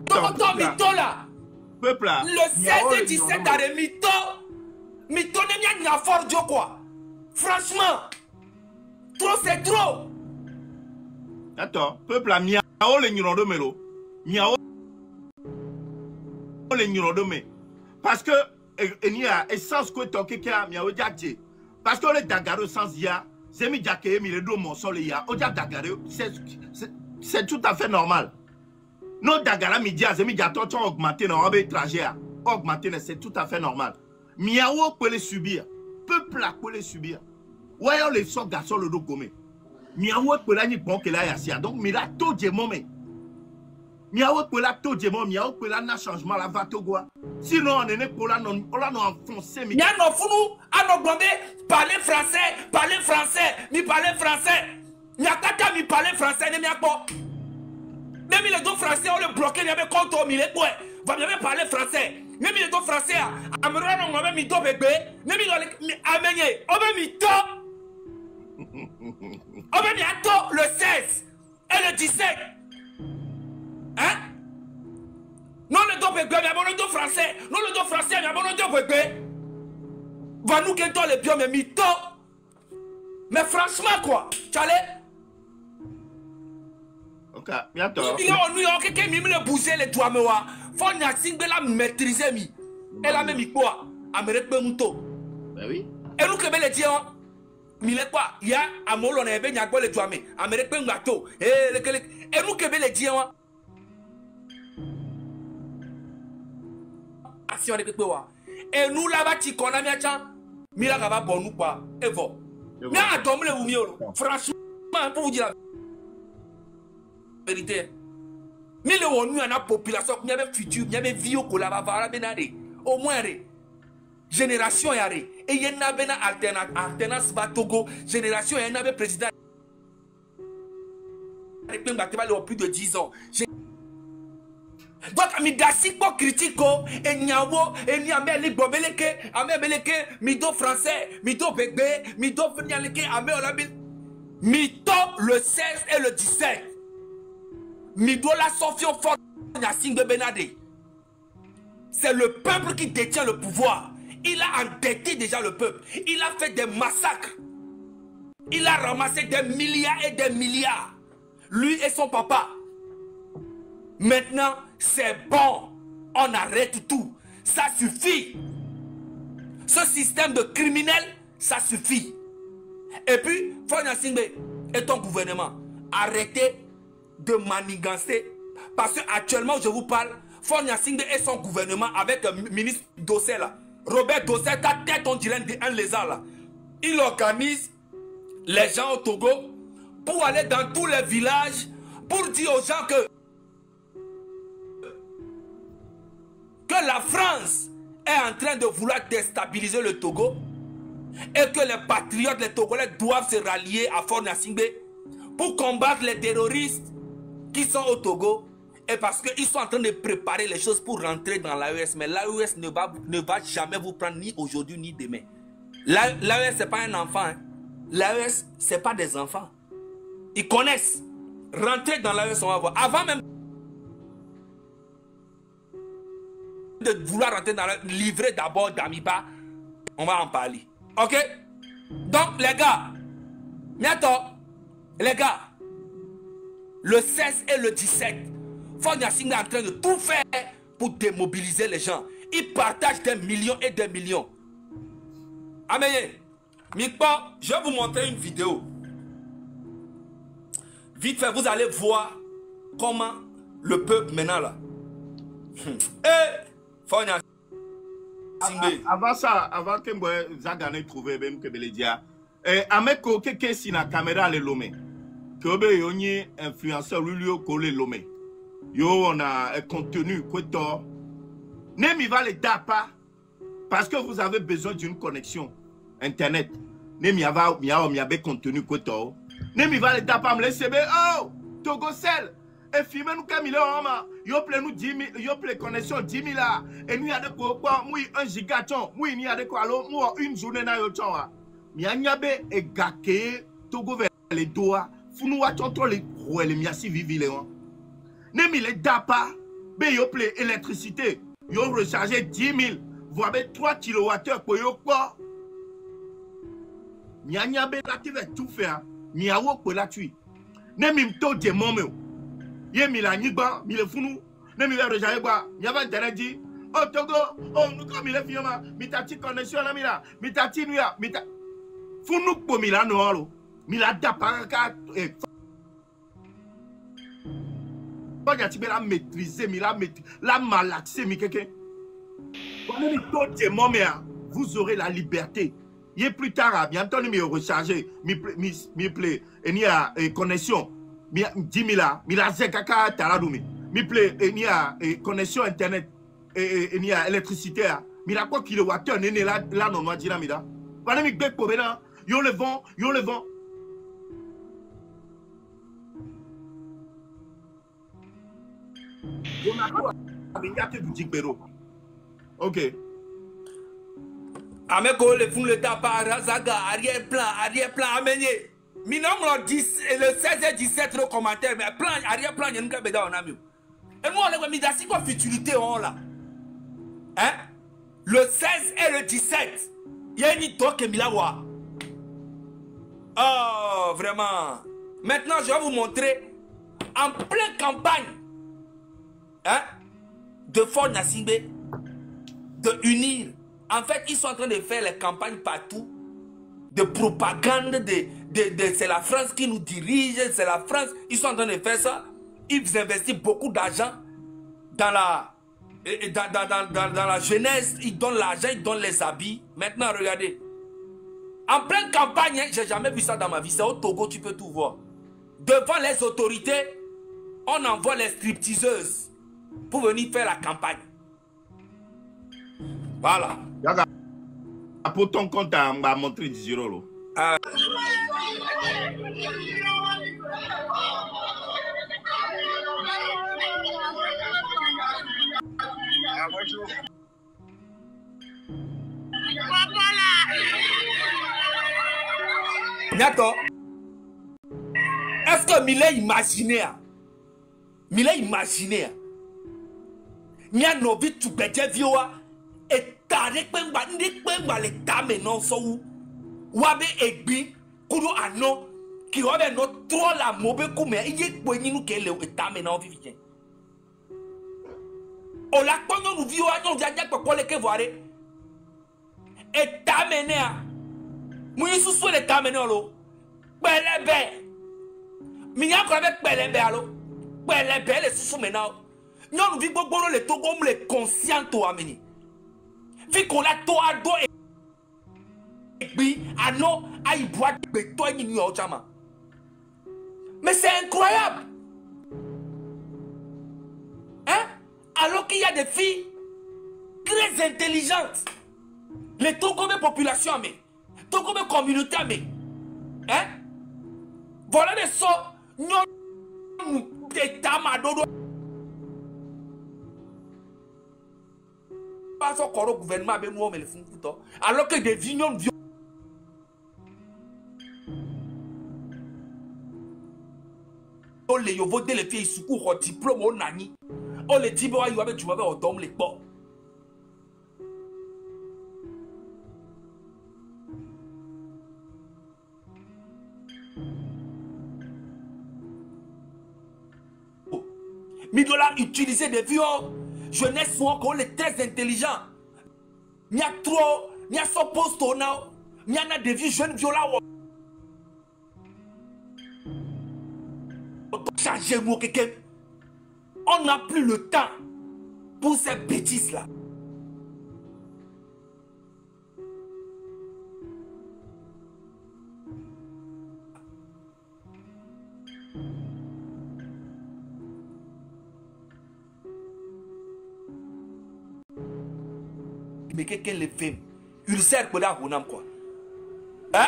Mito là. Peuple là. Le 16 et 17 d'arrêt Mito. Mito n'est pas fort Dieu quoi. Franchement. Trop c'est trop. Attends. Peuple là. Miao le nyurondo melo. Miao le nyurondo me. Parce que il y a essence que tu as miao diakje. Parce que le dagaro sans ya. Zemi diake mi le do mon sol ya. Odia dagaro. C'est tout à fait normal. Non, Dagara Midia, Zemidia, toi, augmenté dans le trajet. Augmenté, c'est tout à fait normal. Miao peut les subir. Peuple peut les subir. Ouais, on les sort garçon le dos gommé. Miao peut la ni bon que là y a donc, mais là, tout de moment. Miao peut la tout de moment, Miao peut la n'a changement la va togoa. Sinon, on est pour la non, on l'a enfoncé. Y'a non fou, à nos blondés, parler français, mi parler français. Y'a kata mi parler français, ne m'y a pas. Même les deux français, on les bloqué, il y avait compte au milieu. Va bien parler français. Même les deux français, à me rendre, on va mis deux bébés. Même les amenés, on va mis deux. On va mis à le 16 et le 17. Hein? bébé, mais abono français. Non, le dos français, mais abono bébé. Va nous que toi les biens, mais mytho. Mais franchement, quoi. Tchale. Ok, bientôt. Il y a New York qui m'a bougé les doigts, mais wa. Faut n'y a singbe la maîtriser, mi. Elle a même quoi. Amérique, Mouto. Ben oui. Et nous, que les dieux. Mille quoi, il y a un mot, on a bien yagbo les doigts, mais Amérique, Mouto. Et nous, que les dieux. Et nous là-bas, tu connais bien, Mila va bon nous quoi, et vous. Mais attends, le mieux, franchement, pour vous dire la vérité. Mais le on a la population, il y avait futur, il y avait vie au collaborateur, au moins, génération y a et il y a une alternance Togo, génération y a un président. Au plus de 10 ans. Donc, mi dasiko critiquo, et niawo, et niamé li bobeleke, amé beleke, mido français, mido bébé, mido nyaleke, amé olabil. Mito le 16 et le 17. Mido la Sofion fort, Yassine de Benade. C'est le peuple qui détient le pouvoir. Il a endetté déjà le peuple. Il a fait des massacres. Il a ramassé des milliards et des milliards. Lui et son papa. Maintenant, c'est bon. On arrête tout. Ça suffit. Ce système de criminels, ça suffit. Et puis, Fonya Singbe et ton gouvernement, arrêtez de manigancer. Parce qu'actuellement, je vous parle, Fonya Singbe et son gouvernement avec le ministre Dossé là. Robert Dossé, ta tête, on dirait un lézard là. Il organise les gens au Togo pour aller dans tous les villages pour dire aux gens que la France est en train de vouloir déstabiliser le Togo et que les patriotes, les Togolais doivent se rallier à Fonya Singbe pour combattre les terroristes qui sont au Togo et parce qu'ils sont en train de préparer les choses pour rentrer dans l'AES. Mais l'AES ne va jamais vous prendre ni aujourd'hui ni demain. L'AES, ce n'est pas un enfant. Hein. L'AES, ce n'est pas des enfants. Ils connaissent. Rentrer dans l'AES, on va voir. Avant même de vouloir rentrer dans le livret d'abord d'Amiba, on va en parler. Ok? Donc, les gars, bientôt, les gars, le 16 et le 17, Fonya Singbe est en train de tout faire pour démobiliser les gens. Ils partagent des millions et des millions. Ameye, Mikpo, je vais vous montrer une vidéo. Vite fait, vous allez voir comment le peuple maintenant là. Et Fonya Singbe. Avant ça, avant que je Zagane trouve même que Beledia, Ameko keke si na caméra le lomé. Que obe yoni influenceur Lulio Kole lomé. Yo on a un contenu quoi Nemi va le dapa parce que vous avez besoin d'une connexion internet. Nemi va miabe contenu quoi Nemi va le dapa me laisser oh Togo sel. Et filmer nous comme il est homme, yo ple nous 10 000, yo ple connexion 10 000 là. Et nous y a de quoi, moi 1 gigaton, moi il y a de quoi, moi une journée na yo chon. Mianyabe et gake Togo vers les doigts, fou nous attendons les roues les miasi vivi les on. Nemi les dapa, be yo ple électricité, yo recharger 10 000, voire 3 kWh pour yo quoi. Mianyabe là qui va tout faire, miawo pour la tuer. Nemi mto de momé. Yé mi la nigba, mi le funu, ne mi va rejailler quoi, mi va internet oh Togo, oh nous comme il est fiama, mi tati connexion là mi la, mi tati nuya, mi ta, funu po mi la noalo, mi la dapaka et Fonya Singbe la maîtriser, mi la malaxer mi quelqu'un. Quand mi to de momia, vous aurez la liberté. Yé plus tard, bientôt mi recharger, mi play, et ni a connexion. 10 000 là, mi la zekaka taradumi. Mi ple, ni a connexion internet, ni a électricité. Mi la quoi kilowattheure, nene là non dira mi da. Voilà mi gbek pour là, yo le vent. Yo na quoi, mi ngate du jigbero. Ok. Ameko le fun le tapa razaga arrière-plan amenye. Minamro 10 et le 16 et 17 le commentaire mais plan arrière-plan y a une beda on a mieux. Et moi on a mis d'assez quoi futilité on là. Hein? Le 16 et le 17. Il y a une toque Milawa. Oh, vraiment. Maintenant, je vais vous montrer en pleine campagne, hein, de Fort Gnassingbé, de unir. En fait, ils sont en train de faire les campagnes partout, de propagande, c'est la France qui nous dirige, c'est la France. Ils sont en train de faire ça. Ils investissent beaucoup d'argent dans la jeunesse. Ils donnent l'argent, ils donnent les habits. Maintenant, regardez. En pleine campagne, hein, j'ai jamais vu ça dans ma vie. C'est au Togo, tu peux tout voir. Devant les autorités, on envoie les stripteaseuses pour venir faire la campagne. Voilà. Pour ton compte, on va montrer 10 euros. D'accord. Est-ce que Millet imaginait? Millet imaginait. Nya novi tukbeje vioa et tare pemba ndi pemba le tame non so wu. Wabe egbi kudo ano ki wabe no tro la mobe kume iye kwenyi nu kele e tame na vivien. O la kono nu vioa no jaja pepole ke voare. Et tame ne a. Mu yisu so le tame ne lo. Belebe. Mi nya ko avec belebe alo. Belebe le susu maintenant. Nous vivons beaucoup les Togo, les conscients to ameni. Vu qu'on a to ado et puis ano aïe boit béton et n'y a jamais. Mais c'est incroyable. Hein? Alors qu'il y a des filles très intelligentes. Les Togo de population mais Togo de communauté mais hein? Voilà des sorts nous des tamadodo. Pas encore au gouvernement avec nous mais le font tout alors que des vignobles on les voter les filles sous au diplôme au nani on les dit bah il va avec tu vas au dom les bords Midola utiliser des vieux jeunesse souvent qu'on est très intelligent. Il y a trop, il y a son poste on a, il y en a des vieux jeunes violents. Changer moi quelqu'un. On n'a plus le temps pour ces bêtises là. Mais quelqu'un le fait. Il sert pour la Rounam quoi. Hein?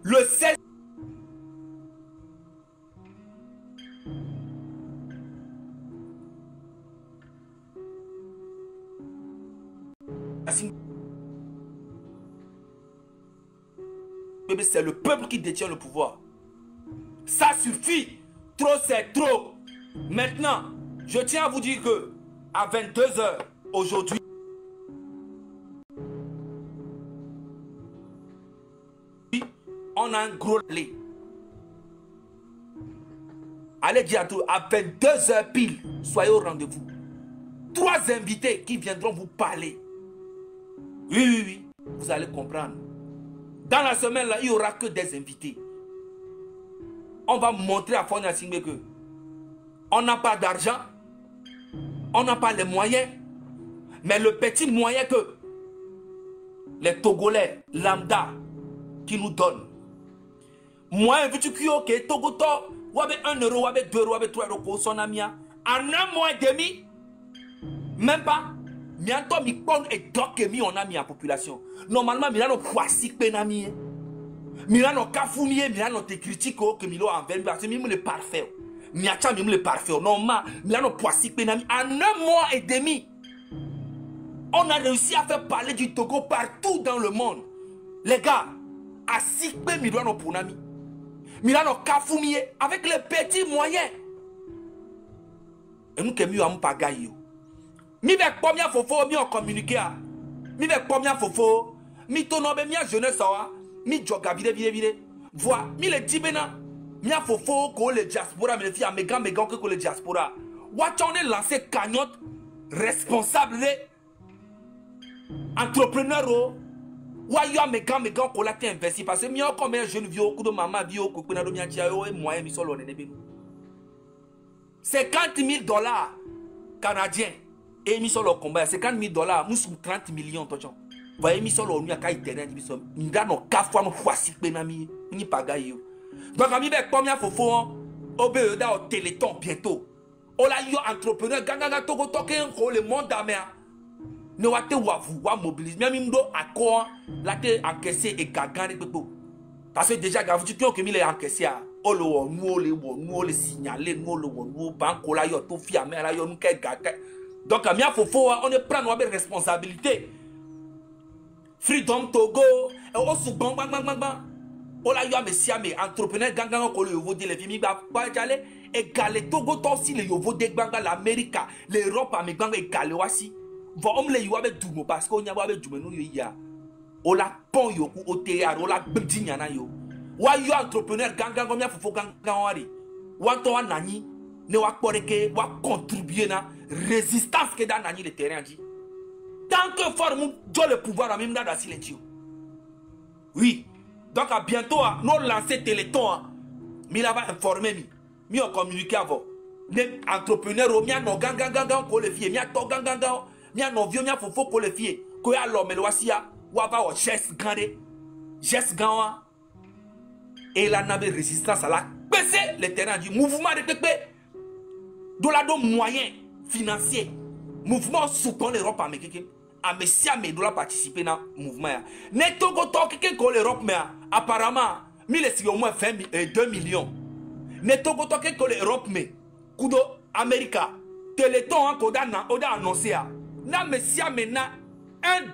Le 16. C'est le peuple qui détient le pouvoir. Ça suffit. Trop c'est trop. Maintenant, je tiens à vous dire que à 22 h aujourd'hui, on a un gros lait. Allez dire à tout, à 22 h pile, soyez au rendez-vous. 3 invités qui viendront vous parler. Oui, vous allez comprendre. Dans la semaine là, il n'y aura que des invités. On va montrer à Fort Gnassingbé que on n'a pas d'argent, on n'a pas les moyens, mais le petit moyen que les Togolais lambda qui nous donnent. Moi, invite tu que Togo to, ou avec 1 euro, ou avec 2 euros, ou avec 3 euros, son ami, en un mois et demi, même pas, bientôt, mi pon et donc mi on a mis en population. Normalement, mi a no poissi penami, mi a no kafoumi, mi a no te critique que mi lo envers, parce que mi le parfait, mi a cha mi le parfait. Normalement, mi a no poissi penami, en un mois et demi, on a réussi à faire parler du Togo partout dans le monde. Les gars, à Sikpe mi doit no punami. Milano Kafoumi avec les petits moyens. Et nous qui sommes pagaille. Mi ve pomia fofo mi on communiquer a. Mi ve pomia fofo mi tonobe mi a jeunesse wa mi joga vide. Vois mi le tibena mi a fofo ko le diaspora me fi a mégan ko le diaspora. Wa on lancé cagnotte responsable entrepreneur wa yo mégan ko la te investi parce que mi on comme un jeune vieux ko de maman vieux ko na do mi a tia yo e moyen mi solo ne be. $50 000 canadiens. Et mis sur le combat, $50 000, nous sommes 30 millions. Voyez, mis sur le combat, nous avons 4 fois nous pagaille. Donc, ami, combien faut faire au BE au Téléthon bientôt. On a eu entrepreneur, ganga togo toke le monde d'amer. Ne wate wavu, wa mobilise. Même à quoi la te encaissé et gagan. Parce que déjà, tu as que mis les encaissés à. Oh le signaler, nous banco la yo tout fiamé la yo nous gaga. Donc, on est prendre nos responsabilités. Freedom Togo, et on se bang. On a eu un messia, mais entrepreneur gangan, on le dit les filles, et galé Togo, aussi les yovo de Banga, l'Amérique, l'Europe, mais Banga et galé aussi. On les youa avec Dumo, parce qu'on y a avec Dumo, nous y a. On la pon yo, au théâtre, on la bdignana yo. Wa yo entrepreneur gangan, comme ya fofo gangan wari. Wa to wa nani, ne wa koreke, wa contribuer na. Résistance que dans le terrain dit. Tant que forme le pouvoir à même dans le silencio. Oui. Donc à bientôt, nous lancer Téléthon. Mais là va informer mi on communiquer avant. Les entrepreneurs mi no gangan ko le fie, mi to gangan, mi no vieux mi fofo ko le fie. Ko ya lo meloasia, wa va o geste grand. Et là n'a résistance à la baisser le terrain du mouvement de pépé. Dolado moyen financier, mouvement soutient l'Europe américaine. A messia me doit participer dans le mouvement. Ne togo toki que l'Europe mais apparemment, il est au moins 2 millions. Ne togo toki que l'Europe mais kudo America, Téléthon koda na oda annoncé na messia maintenant $1,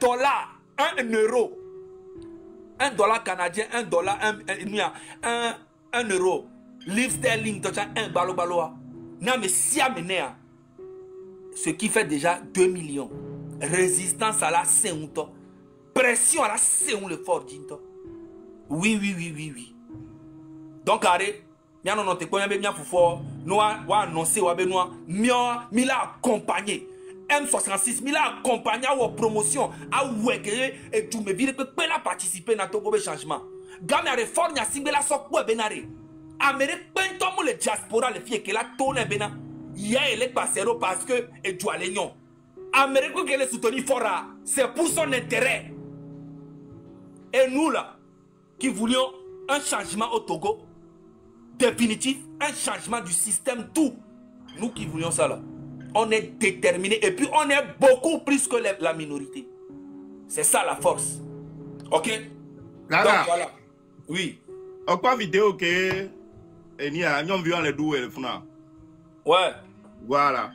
€1, $1 canadien, $1, €1, livre sterling, un balo. Na messia maintenant. Ce qui fait déjà 2 millions. Résistance à la séunto. Pression à la séun le fort dinto. Oui. Donc, arrête. Bien non, te connais bien pour nous annoncer ou benoît. Mi l'a accompagné. M66 mi l'a accompagné à promotion. À ouéguer et tout me vire que peut la participer dans ton changement. Gamme à réforme ya simbela sok pour benare. Amérique pentomo le diaspora le fie que la tourne bena. Hier, il est passé parce que et doit l'union. Amérique qui le soutenir fora, c'est pour son intérêt. Et nous là, qui voulions un changement au Togo, définitif, un changement du système, tout. Nous qui voulions ça là, on est déterminés et puis on est beaucoup plus que la minorité. C'est ça la force. Ok? Gaga. Donc voilà. Oui. En quoi vidéo que il y a un vieux le doué le funa. Ouais. Voilà.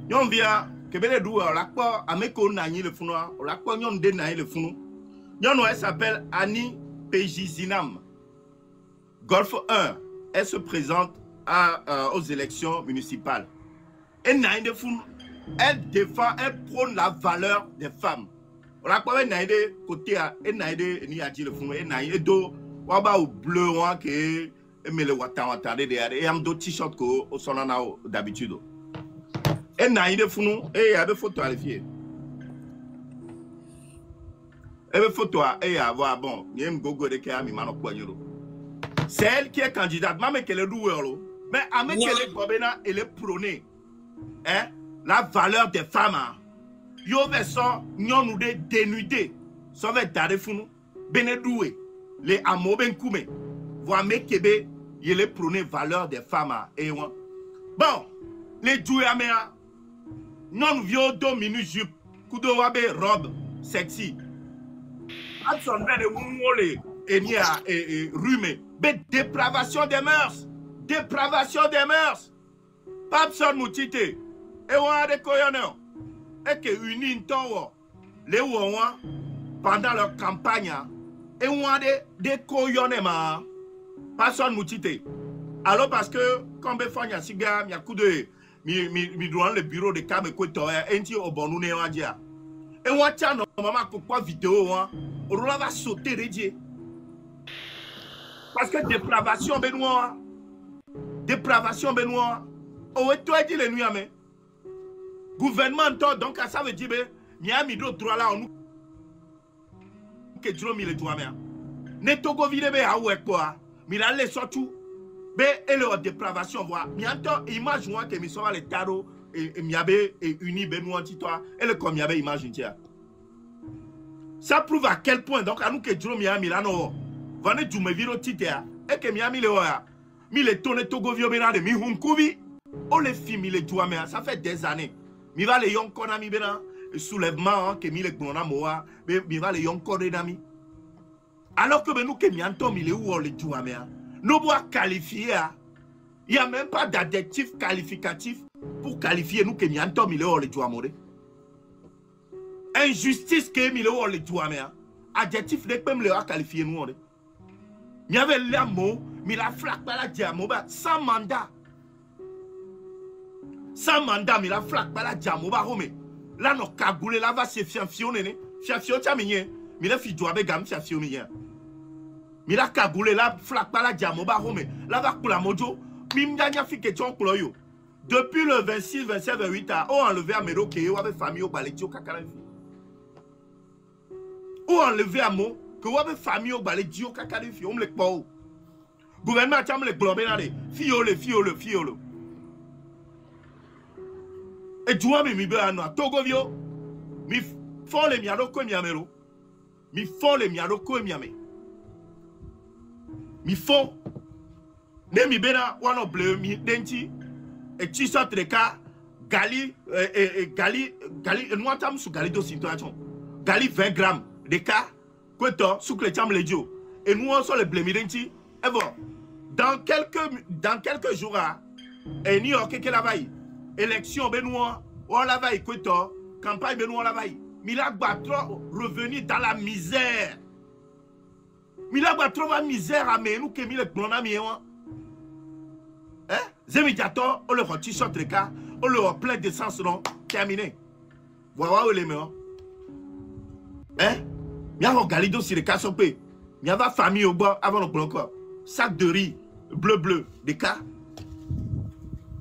Yon via que bele doué la quoi ameko nani le funa, la quoi yon de nani le funu. Yon elle s'appelle Annie Pejizinam. Golf 1, elle se présente aux élections municipales. Elle n'a de funu. Elle défend, elle prône la valeur des femmes. La quoi elle n'a de côté elle n'a de ni a dit le funu, elle n'a de waba au bleu que mais le wata derrière et am do t-shirt ko au sonana d'habitude. Et na ide funu et ya be photo à fier. Et be photo et avoir bon, yem gogo de ke ami mano kwanyoro. C'est elle qui est candidate, mais qu'elle est doueur lo. Mais avec qu'elle est gobena elle est prônée. Hein? La valeur des femmes. Yo version nyon nous de dénudé. Ça va tare funu. Benedoué. Les amo ben kume. Voir mes kebe il est prôné valeur des femmes et bon les douaméa non vieux 2 minutes jupe kudo wabe robe sexy Adson ben de wole enia et rhume dépravation des mœurs Papson moutite et on de koyono et que unis towo les ouwa pendant leur campagne et on de koyonema Personne moutite. Alors parce que quand on fait un cigare, il y a coup de mi doit le bureau de Kabe Kweto et enti au bon nous ne dia. Et on tient normalement quoi vidéo hein, on va sauter rédier. Parce que dépravation Benoît. Dépravation Benoît. Oh et toi dit les nuits mais. Gouvernement donc ça veut dire Miami do droit là on nous que Jérôme il doit mais. Ne togo vide be a ouais quoi. Mi la le surtout be et leur dépravation voit. Mi entend image moi que mi sera le tarot et miabe et uni Benoît toi et le comme miabe image tiens. Ça prouve à quel point donc à nous que Jérôme Miami là non. Venez du me viro titea et que Miami le oya. Mi le tonne togo vio benade mi hunkubi. On les films mi le doit mais ça fait des années. Mi va le yon kona mi bena soulèvement que mi le glona moa mi va le yon kona dami. Alors que nous que mi antom il est où on le doit mais nous doit qualifier. Il n'y a même pas d'adjectif qualificatif pour qualifier nous que mi antom il est où on le doit mourir. Injustice que mi le où on le doit mais adjectif ne peut me le qualifier nous. Il y avait le mot, mais la flaque pas la diamoba sans mandat. Sans mandat, mais la flaque pas la diamoba. Là, nos cagoulés, là, va se fianfionner. Fianfion, tu as mis, mais la fille doit be gam fianfionner. Mais la cagoulé, là, flaque pas la diamoba. Là, va pour la mojo. Mimdania fi que tu en cloyo. Depuis le 26, 27, 28 ans, on a enlevé à Mero qui avait famille au balai, au kakarafi. On a enlevé à Mo. Que vous avez famille au balai, Dio Kakari, on me le pao. Gouvernement, tu as me le globé là, fiole. Et tu vois, mi béano, Togo vio, mi font les miaroko miamero, mi font les miaroko miame. Mi font, ne mi bena, wano bleu, mi denti, et tu sortes de cas, Gali, nous sommes sous Gali de situation. Gali 20 grammes de cas. Sous les chambres les dios et nous on sont les blémidenti et bon dans quelques jours et New York qui la vaille élection Benoît on la vaille quoi campagne Benoît la vaille Mila trop revenu dans la misère Mila trop la misère à mais nous qui mis le bon ami hein Zemidiato on le retire sur le cas on le plein d'essence non terminé voilà où les meilleurs Mia Galido sur les cas sopé. Mia va famille au bord avant le bloc. Sac de riz bleu des cas.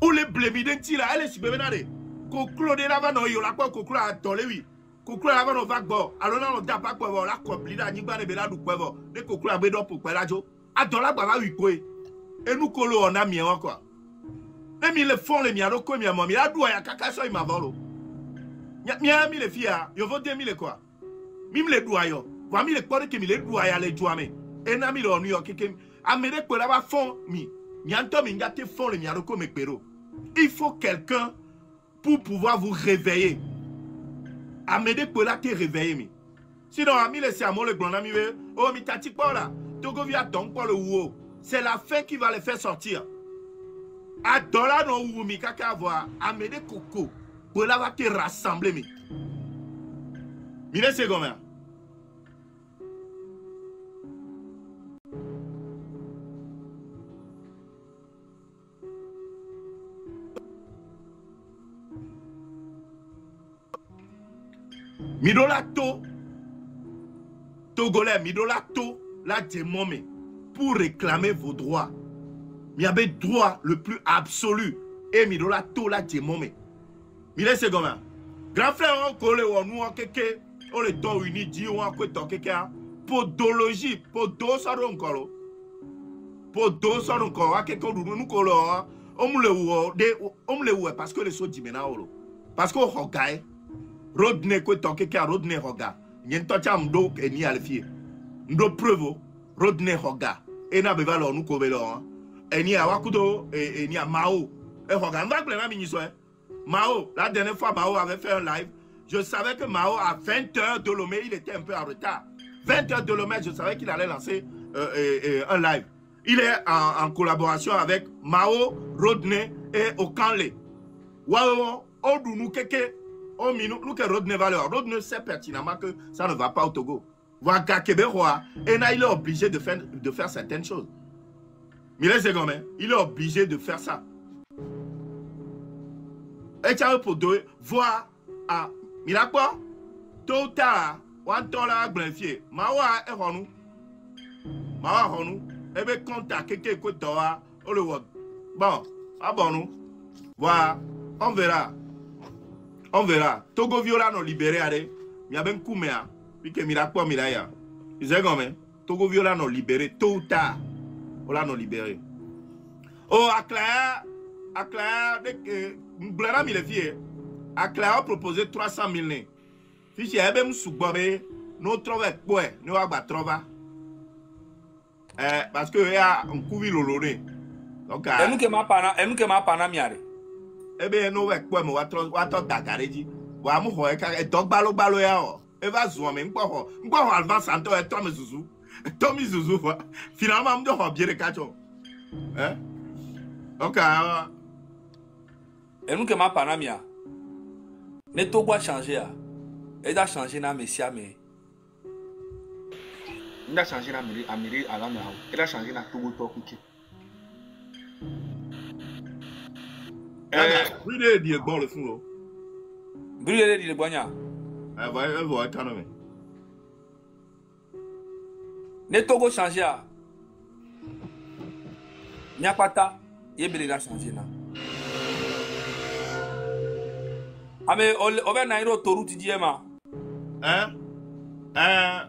Ou les blémidenti là, elle est super benade. Koklo de la vano yo la quoi koklo a tolé oui. Koklo la vano va go. Alors non on t'a pas quoi la complida ni ba ne bela du quoi. De koklo a bedo pour quoi la jo. A dola ba oui quoi. Et nous kolo on a mien quoi. Même ils le font les miaro ko mia mami la doua ya kaka so ima volo. Mia mi le fia, yo vote mi le quoi. Mim les doyaux, voici les portes qui me les doyaux les jouamés. Et n'ami le New York qui amène pour avoir fond mi. Mianto mingate fond le miaroko me pero. Il faut quelqu'un pour pouvoir vous réveiller. Amène pour la te réveiller mi. Sinon ami les sermons le grand ami oh mi tati pas là. Togo via donc pour le ou. C'est la fin qui va les faire sortir. A dollar non ou mi kaka voir amène coco pour la va te rassembler mi. Mire c'est comment? Midolato Togolais, Midolato la démomé pour réclamer vos droits. Il y avait droit le plus absolu et Midolato la démomé. Mire c'est comment? Grand frère on colle on nous en quelque on le temps uni dit on a quoi tant quelqu'un podologie podo ça encore podo ça encore quelqu'un nous colle on me le parce que les choses dit maintenant parce que regarde rodne quoi tant quelqu'un rodne regarde n'y pas chamdo et ni alfie ndo preuve rodne regarde et na beva nous colle et ni awakudo et ni a mao et regarde va plein ami soit Mao la dernière fois Mao avait fait un live. Je savais que Mao, à 20h de Lomé, il était un peu en retard. 20h de Lomé, je savais qu'il allait lancer un live. Il est en collaboration avec Mao, Rodney et Okanle. Waouh, nous que Rodney va le Rodney sait pertinemment que ça ne va pas au Togo. Waga Québécois, et là, il est obligé de faire certaines choses. Mais là, c'est comme il est obligé de faire ça. Et tu as pour deux, voir à Miracle, tôt ou tard, one dollar blanfier. Mawa est renou. Mawa renou. Et bien, contact, quelqu'un écoute toi, on le voit. Bon, abonne-nous. Voilà, on verra. On verra. Togo viola non libéré, allez. Il y a bien Koumea. Puis que Miracle, Miraya. Ils ont comme Togo viola non libéré, tôt ou tard. On l'a non libéré. Oh, Akla, dès que Blera mi les filles, Akla a proposé 300 000 nez. Si j'ai même sous-bobé, nous trouvons quoi, nous avons trouvé. Parce que il y a un coup de l'oloré. Donc, et nous que ma pana miare. Eh bien, nous avons quoi, nous avons Dagareji. Nous avons et donc balo ya. Et va zouer, mais nous avons Alvan Santo et Tommy Zouzou. Tommy Zouzou, finalement, nous avons bien les cachons. Hein? Ok. Et nous que ma panamia. Ne Togo a changé. Il a changé na messia mais. Il a changé na Amiri à la mer. Il a changé na Togo Tokuki. Brûler dit bon le fond. Brûler dit le boigna. Va économie. Ne Togo changé. Nyapata. Il a changé là. Ah mais on va naïro toru tu dis ma. Hein?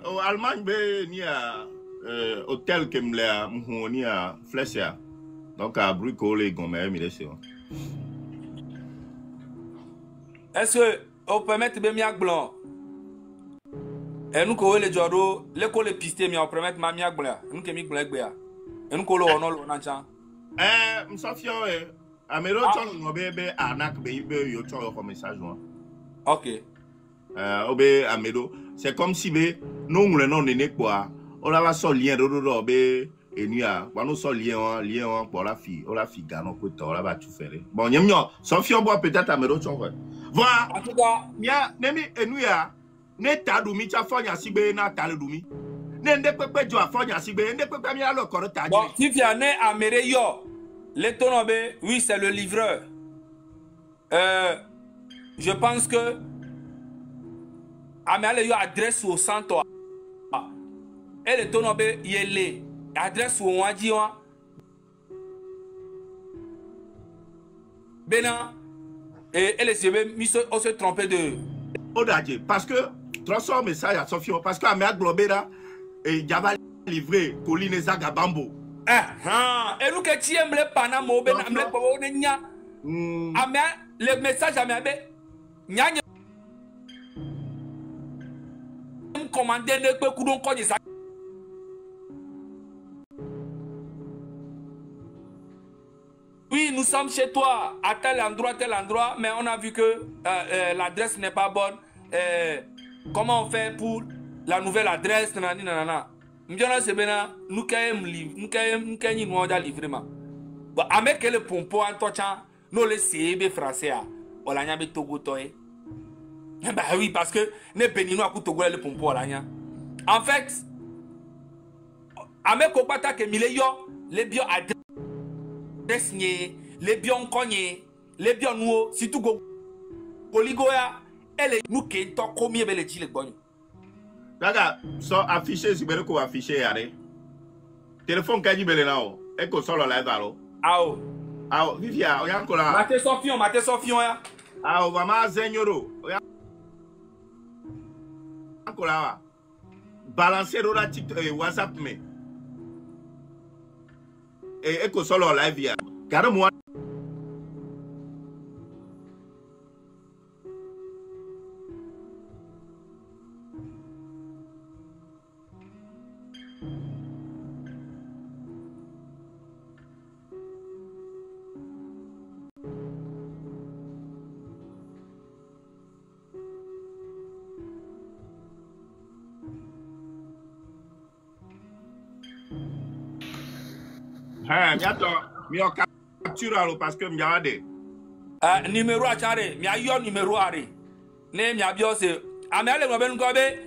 Au Allemagne ni à hôtel que m'lea ni à Flessia. Donc à bricoler comme mais c'est. Est-ce que on permet de miak blanc? Et nous ko le joro, le ko le piste mi on permet ma miak blanc. Nous que mi blanc bia. Et nous ko lo ono nancha. M'safio Amero chon ngobebe anak be yo chon ko message moi. OK. Obe Amedo, c'est comme si be nous le non né quoi. On va so lien do be enia, kwa nous so lien pour la fille gano ko to la va tout faire. Bon nyem nyo, Sofio bois peut-être Amero chon quoi. Voilà. En tout cas, mia nemi enuya ne tadumi cha fonya sigbe na taludumi. Ne ndekpepe jo afonya sigbe, ndekpepe mi alo koro tadi. Bon, si tu en es à Mereyo, le tonobe, oui, c'est le livreur. Je pense que Amale yo adresse au centre. Et le tonobe yele adresse au Wadiwa. Bena et les yeux on se trompé de Odadje parce que transforme message à Sofio parce que Améad Globera et Java livré Colline Zagabambo. Et nous que tu aimes les Panamo, le message à Méabe, Nyanya commandé ne peut coudon quoi des. Oui, nous sommes chez toi, à tel endroit, mais on a vu que l'adresse n'est pas bonne. Comment on fait pour la nouvelle adresse? Nanana. M'diana c'est bien, nous kayem nous livrer ma. Bon, avec le pompo en touchant, nous le CB français à. Olanya be Togo toy. Bah oui, parce que ne Béninois à Togo le pompo olanya. En fait, avec Kopata que mileyo, les bio adresse les bio konye, les bio nous, si tout go Oligoya, elle nous qui to combien belle dit le bon. Daga, so affiché si belle ko affiché yare. Téléphone kaji belle nao, e ko solo live alo. Ao, vivia, o yankola. Mate Sofion ya. Ao, mama zenyoro. Yankola. Balancer ora TikTok WhatsApp me. E ko solo live ya. Garo mo. Mi o capture parce que mi avade. Numéro à charé, mi a yo numéro à ré. Ne mi a bio c'est Amele Ngobe Ngobe.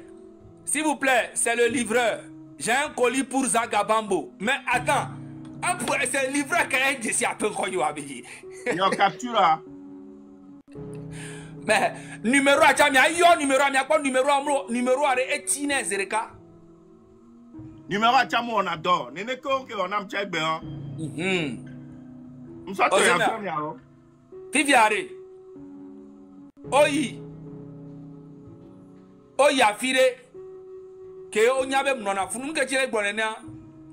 S'il vous plaît, c'est le livreur. J'ai un colis pour Zagabambo. Mais attends, c'est le livreur qui est ici à peu près. Mi o capture. Mais numéro à Chamia, yo numéro à mia quoi numéro à etine zereka. Numéro à Chamo on adore. Nene ko que on a m'chai ben. M'sa to ya fami aro. Fiviare. Oyi afire que onyabe mnona funu ke chire gbonena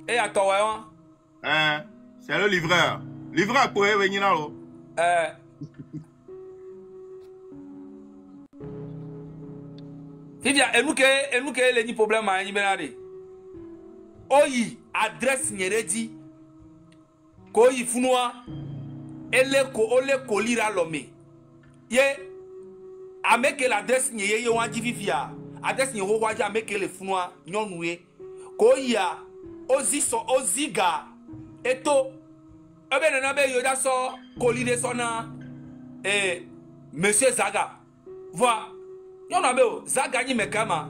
e atowe won. C'est le livreur. Livreur ko e venir là lo. Fivia enuke le ni problème a ni benade. Oyi adresse nyeredi ko yi funua ole ko lira lome. Ye ameke l'adresse nye ye wan divivia. Adresse nye ho waja ameke le funua nyonue. Ko ya oziga eto ebe nana be yoda so kolide sona monsieur Zaga. Voilà. Yon a be o Zaga ni mekama.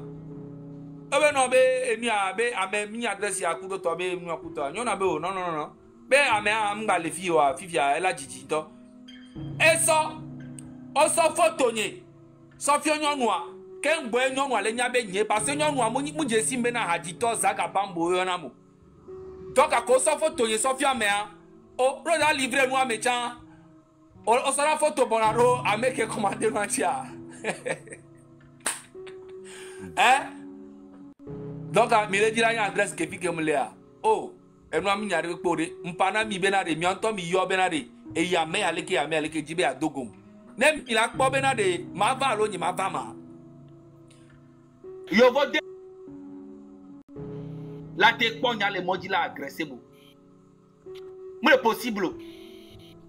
Ebe no be emi a be ame mi adresse ya kudo to be mi akuto. Yon a be o non. Be ame am gba le fi o fifia ela jiji to. Eso oso photo ni. So fi nyonua ke ngbo nyonua le nya be nye parce que nyonua mo je simbe na hadito Zaga bambo yo na mo. Donc a ko so photo ni so fi ame a o roda livrer nous amecha. O sera photo bonaro ameke commander no chia. Donc mi le dira adresse ke fi ke mlea. Oh, enu ami nyare ko de mpana mi benade mi anto mi yo benade e ya me aleke jibe adogom. Nem il a po benade ma va lo ni ma va ma. Yo vote la te ponya le moji la agressé bo. Mo le possible.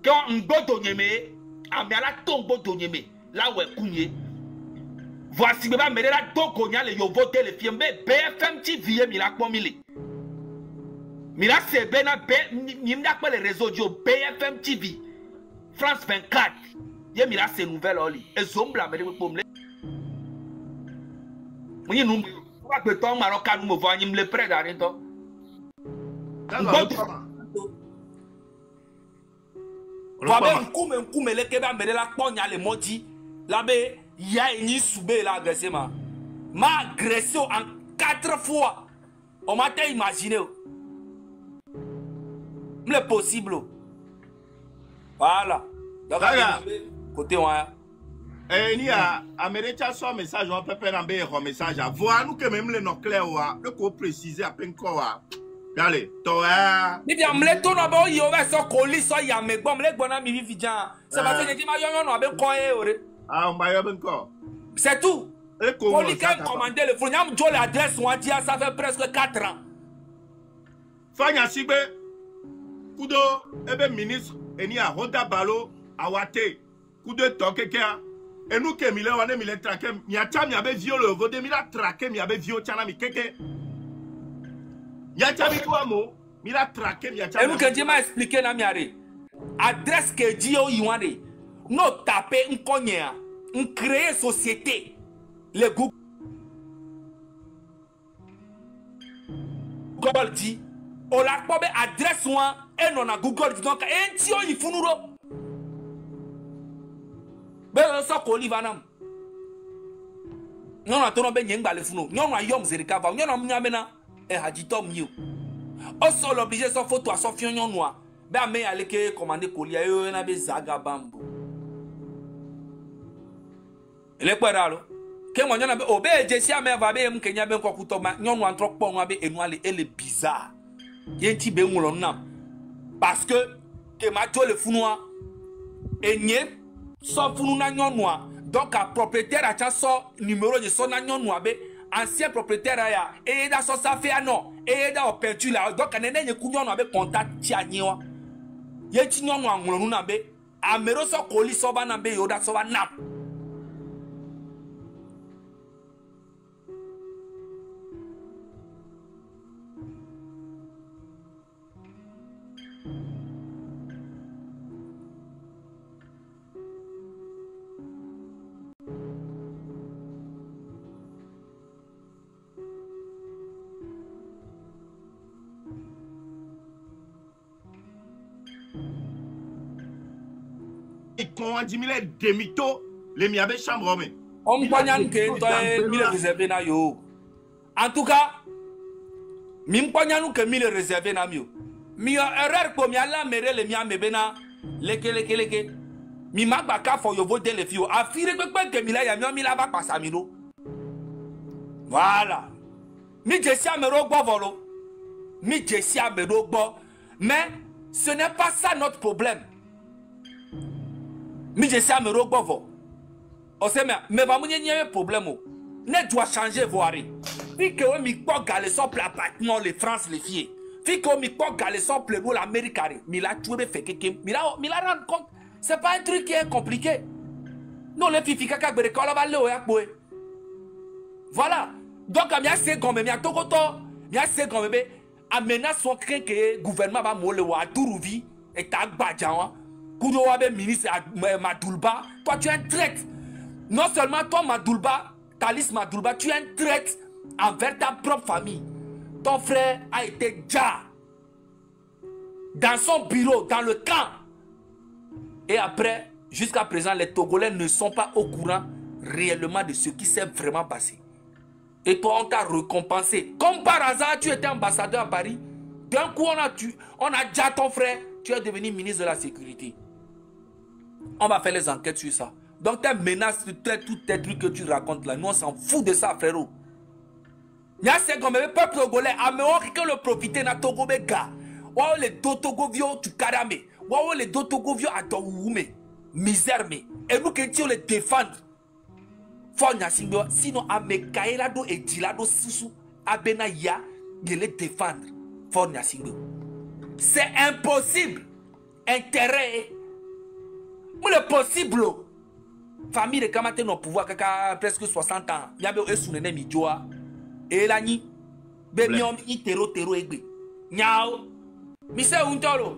Quand ngodo nyeme ame ala to ngodo nyeme la we kunye. Voici beba me la to konya le yo vote le film BFM TV mi la po mili. Mira c'est bena mi m'a pas les réseaux du BFM TV France 24. Ye mira c'est nouvelle oli. Et zombla me de pomle. Mwenye nous pas que ton marocain nous voit ni me le près d'arrêt to. Wabe nkume le keba mbele la ponya le modi labe ya ni soube la agressé ma agressé en 4 fois. On m'a t'a imaginé. Le possible. Voilà. Donc côté moi. Ni a américain son message on peut pas envoyer un message à voir nous que même le non clair le ko préciser à peine quoi. Allez, toi. Ni bien mle to no ba yi o be so ko li so ya me gbon mle gbona mi fi jan. C'est parce que je dis ma yo no be ko e ore. Ah, on va y avoir encore. C'est tout. Pour lui quand commander le fournisseur, j'ai l'adresse on dit ça fait presque 4 ans. Fanya Sibe Kudo ebe ministre eni a Honda Balo awate Kudo tokekea et nous que mile wane mile traqué mi a cham ya be viole vode mi la traqué mi a be viole chana mi keke ya chami toi mo mi la traqué mi a cham. Et nous que Dieu m'a expliqué na miare adresse que Dieu yiwande no taper un konya un créer société le Google dit on la pas adresse moi et non à Google dit donc un tio il funuro ben ça ko livanam non na to no be nyengba le funu non na yom zerika va non na mnyamena e hadito mio o so l'obligé so photo so fion noa be ame ale ke commander colis yo na be Zaga bambo ele pera ke mo nyana be obe jesi ame va be m kenya be nkokuto ma nyonu antro kpo nwa be enu ale ele bizarre yenti be nwolo nam parce que ke ma to le funua enye so funu na nyonu a donc a propriétaire a cha so numéro de so na nyonu a be ancien propriétaire ya e da so sa fe ano e da o peinture la donc nene nye ku nyonu a be contact ti anyewa yenti nyonu a nwolo na be amero so koli so ba na be yoda so ba nam. Quand on dit mille demi-to Les miabe chambre mais. On m'poignan que toi mille réservé na yo. En tout cas, m'poignan que mille réservé na mio. Mi erreur ko mi ala mere le mia mebena leke. Mi magbaka for yo voter les filles. Afire que mi la ya mi la va passer mino. Voilà. Mi jessia me rogbo volo. Mi jessia me rogbo. Mais ce n'est pas ça notre problème. Mi jessia me rogbo volo. On sait mais va n'y a problème. Ne doit changer voir. Puis que mi pas galer son appartement les France les filles. Puis que mi pas galer son plebo l'Amérique. Mi la tué fait que mi la rendre compte. C'est pas un truc qui est compliqué. Non les filles kaka bere kola va le yakboe. Voilà. Donc amia c'est comme mi a tokoto, mi a c'est comme bébé amena son craint que gouvernement va molle wa turuvi et ta badjawa. Kudo wa be ministre Madoulba, toi tu es un traître. Non seulement toi, Madoulba, Talis Madoulba, tu es un traître envers ta propre famille. Ton frère a été déjà dans son bureau, dans le camp. Et après, jusqu'à présent, les Togolais ne sont pas au courant réellement de ce qui s'est vraiment passé. Et toi, on t'a récompensé. Comme par hasard, tu étais ambassadeur à Paris. D'un coup, on a déjà ton frère. Tu es devenu ministre de la Sécurité. On va faire les enquêtes sur ça. Donc tes menaces, tous tes trucs que tu racontes là, nous on s'en fout de ça, frérot. Y'a c'est comme le peuple togolais, améor que le profiter na Togo bega. Wa le dotogo vio tu karame. Wa le dotogo vio adoume. Misère me. Et nous que tu les défendre. Fonya singo, sinon ame kaelado et dilado susu abena ya de les défendre. Fonya singo. C'est impossible. Intérêt. Le possible. Famille de Kamate no pouvoir kaka presque 60 ans. Yabe esunene mi joa. Et la ni be miom itero egbe. Nyao. Mi se untolo.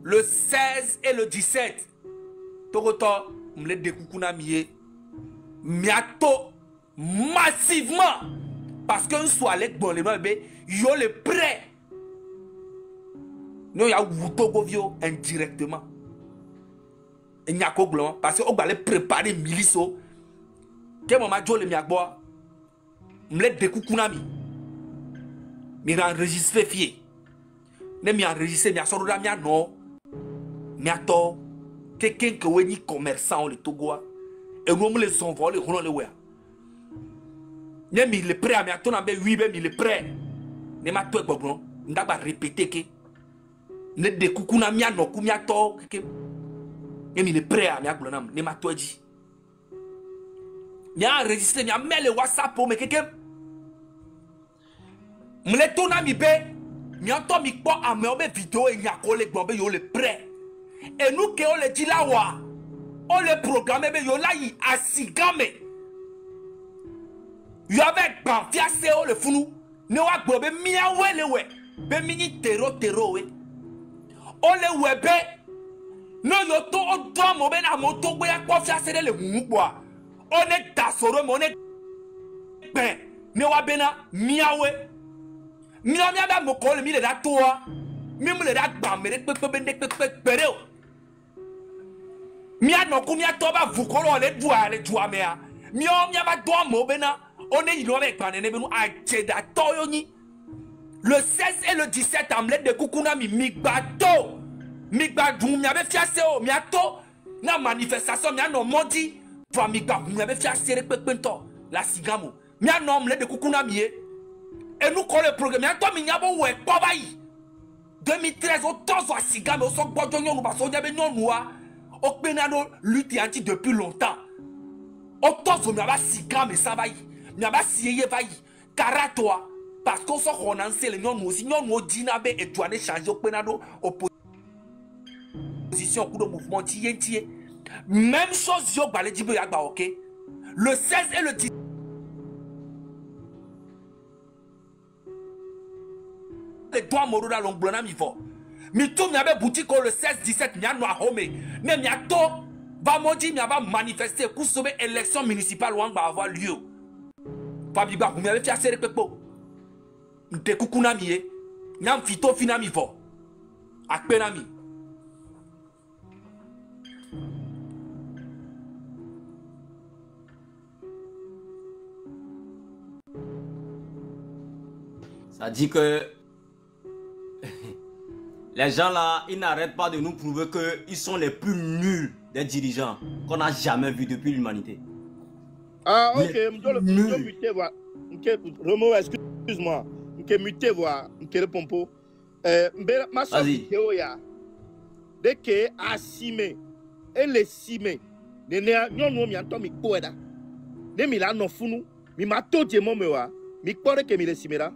Le 16 et le 17. Togoto mle dekukuna miye. Miato massivement parce que un soir les bon les be yo le prêt. No ya wutogo vio indirectement. Et n'y a qu'au blanc parce qu'on va les préparer milice. Que maman Joe le miagboa. M'le découcounami. Mais enregistré fier. Ne m'y enregistré, m'y a sorti la mia non. M'y a tort. Quelqu'un qui est ni commerçant le Togoa. Et nous les envoie les roulant le wea. Ne m'y le prêt à m'y a ton ambe 8 m'y le prêt. Ne m'a tout bon. N'a pas répété que. Ne découcounami a non m'y a tort. Et il est prêt à m'y ne m'a tout dit. M'a enregistré, m'a mis le WhatsApp pour me quelqu'un. M'le tourna mi be, m'a entendu mi quoi à me vidéo et m'a collé bombe yo le prêt. Et nous que on le dit là wa, on le programme be yo là y asigame. Yo avec ban fiasse o le funu, ne wa bombe miawe le we, be mini tero we. On le webe. Non, yo to o do mo be na moto gbe ya kofia se le mugboa. On est dasoro mo ne ben ne wa bena miawe. Miawe ba mo ko le mi le da toa. Mi mo le da gba me pere o. Mia no ku mia to ba vukolo le dua me a. Mi o mia ba do mo bena. On est ino avec panene be nu a cheda to yo ni. Le 16 et le 17 amlet de kukuna mi bateau. Migbadou mi avait fiassé o mi ato na manifestation mi ano modi pour migbadou mi avait fiassé repepento la sigamo mi ano mle de kukuna mi et nous colle le programme mi ato mi nyabo we pobayi 2013 o tozo sigamo so gbojo nyonu ba so nyabe nyonu wa o penano lutte anti depuis longtemps o tozo mi aba sigamo ça bayi mi aba sieye bayi karatoa parce qu'on so renoncer le nyonu aussi nyonu dinabe et douane changer o penano position coup de mouvement tié. Même chose yo balé dibo yagba ok. Le 16 et le 10 les doigts moroda longlona mi fo. Mi tout mi avait boutique le 16 17 mi ano home. Mais mi ato va modi mi va manifester pour sauver élection municipale ou va avoir lieu. Fabi ba mi avait fait assez pepo. M'te kukuna mi e. Nyam fito fina mi fo. Akpena mi. Ça dit que les gens là, ils n'arrêtent pas de nous prouver qu'ils sont les plus nuls des dirigeants qu'on n'a jamais vus depuis l'humanité. Ah, ok, je dois muter, voir. Romo, excuse-moi. Je vais muter, voir. Je vais pompo. Ma soeur vidéo, dès que Assime et les Sime, nous sommes mi poeda. De mi la no funu, mi mato je mo mewa, mi kore ke mi le simera.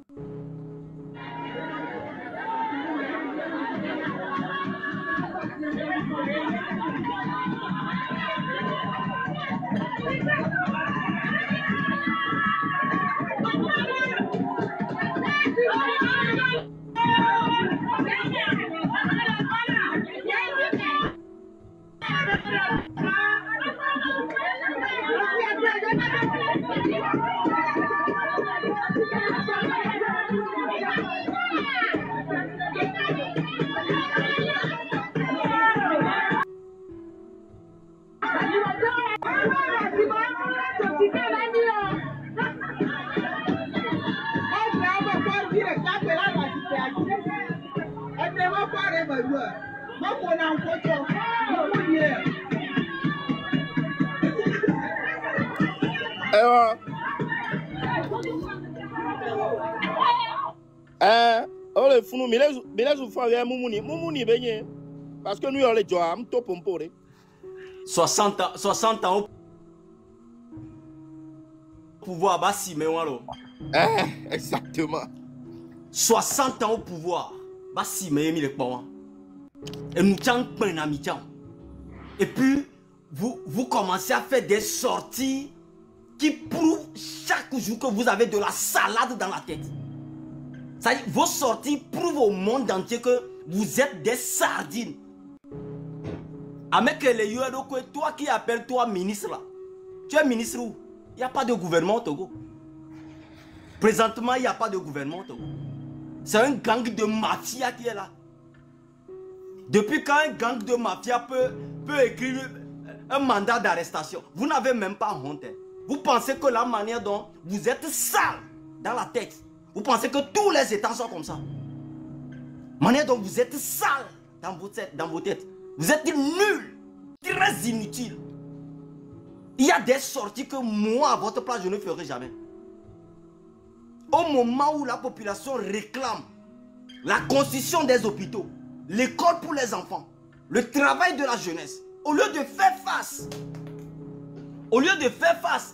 Le funu milezu fa mumuni benye parce que nous on les joa am to pompore 60 ans au pouvoir bah si mais walo. Exactement. 60 ans au pouvoir bah si mais mi le pon. Et nous tient plein ami tient. Et puis vous commencez à faire des sorties qui prouvent chaque jour que vous avez de la salade dans la tête. Ça dit, vos sorties prouvent au monde entier que vous êtes des sardines. Avec les toi qui appelles toi ministre là. Tu es ministre où? Il n'y a pas de gouvernement au Togo. Présentement, il n'y a pas de gouvernement au Togo. C'est un gang de mafia qui est là. Depuis quand un gang de mafia peut écrire un mandat d'arrestation? Vous n'avez même pas honte. Vous pensez que la manière dont vous êtes sale dans la tête, vous pensez que tous les États sont comme ça? Manière dont vous êtes sale dans vos têtes. Vous êtes nuls, très inutiles. Il y a des sorties que moi, à votre place, je ne ferai jamais. Au moment où la population réclame la construction des hôpitaux, l'école pour les enfants, le travail de la jeunesse, au lieu de faire face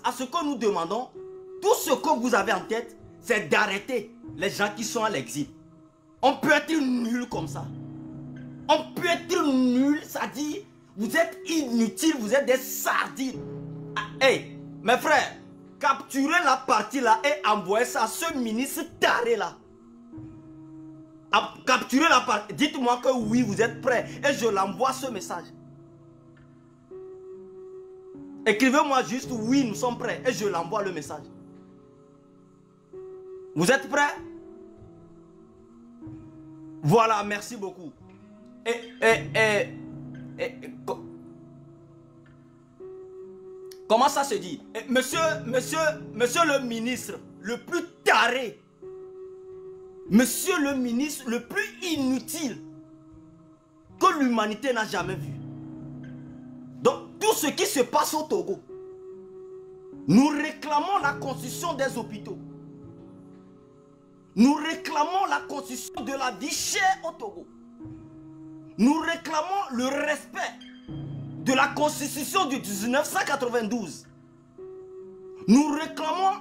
à ce que nous demandons, tout ce que vous avez en tête, c'est d'arrêter les gens qui sont à l'exil. On peut être nul comme ça. On peut être nul, ça dit, vous êtes inutiles, vous êtes des sardines. Ah, hey, mes frères, capturez la partie là et envoyez ça à ce ministre taré là. Capturez la partie, dites-moi que oui, vous êtes prêts et je l'envoie ce message. Écrivez-moi juste oui, nous sommes prêts et je l'envoie le message. Vous êtes prêts? Voilà, merci beaucoup. Comment ça se dit? Monsieur le ministre le plus taré, monsieur le ministre le plus inutile que l'humanité n'a jamais vu. Donc, tout ce qui se passe au Togo, nous réclamons la construction des hôpitaux. Nous réclamons la construction de la vie chère au Togo. Nous réclamons le respect de la constitution de 1992. Nous réclamons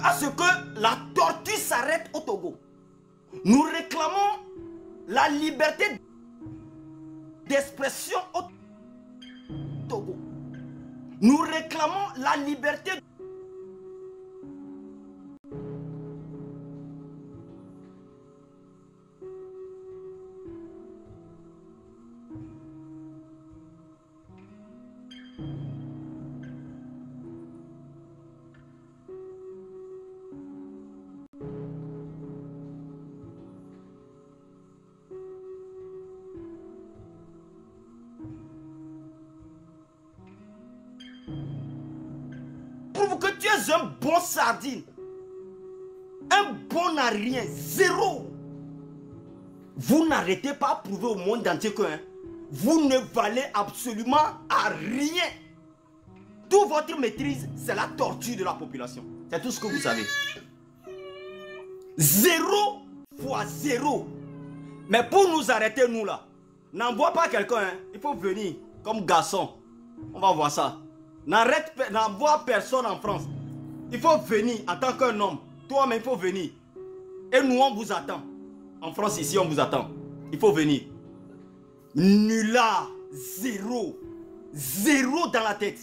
à ce que la torture s'arrête au Togo. Nous réclamons la liberté d'expression au Togo. Nous réclamons la liberté prouve que tu es un bon sardine. Un bon à rien, zéro. Vous n'arrêtez pas à prouver au monde entier que vous ne valez absolument à rien. Toute votre maîtrise, c'est la torture de la population. C'est tout ce que vous savez. 0 fois 0. Mais pour nous arrêter, nous là, n'envoie pas quelqu'un, il faut venir comme garçon. On va voir ça. N'envoie personne en France. Il faut venir en tant qu'un homme. Toi-même, il faut venir. Et nous, on vous attend. En France, ici, on vous attend. Il faut venir. Nulard, 0. 0 dans la tête.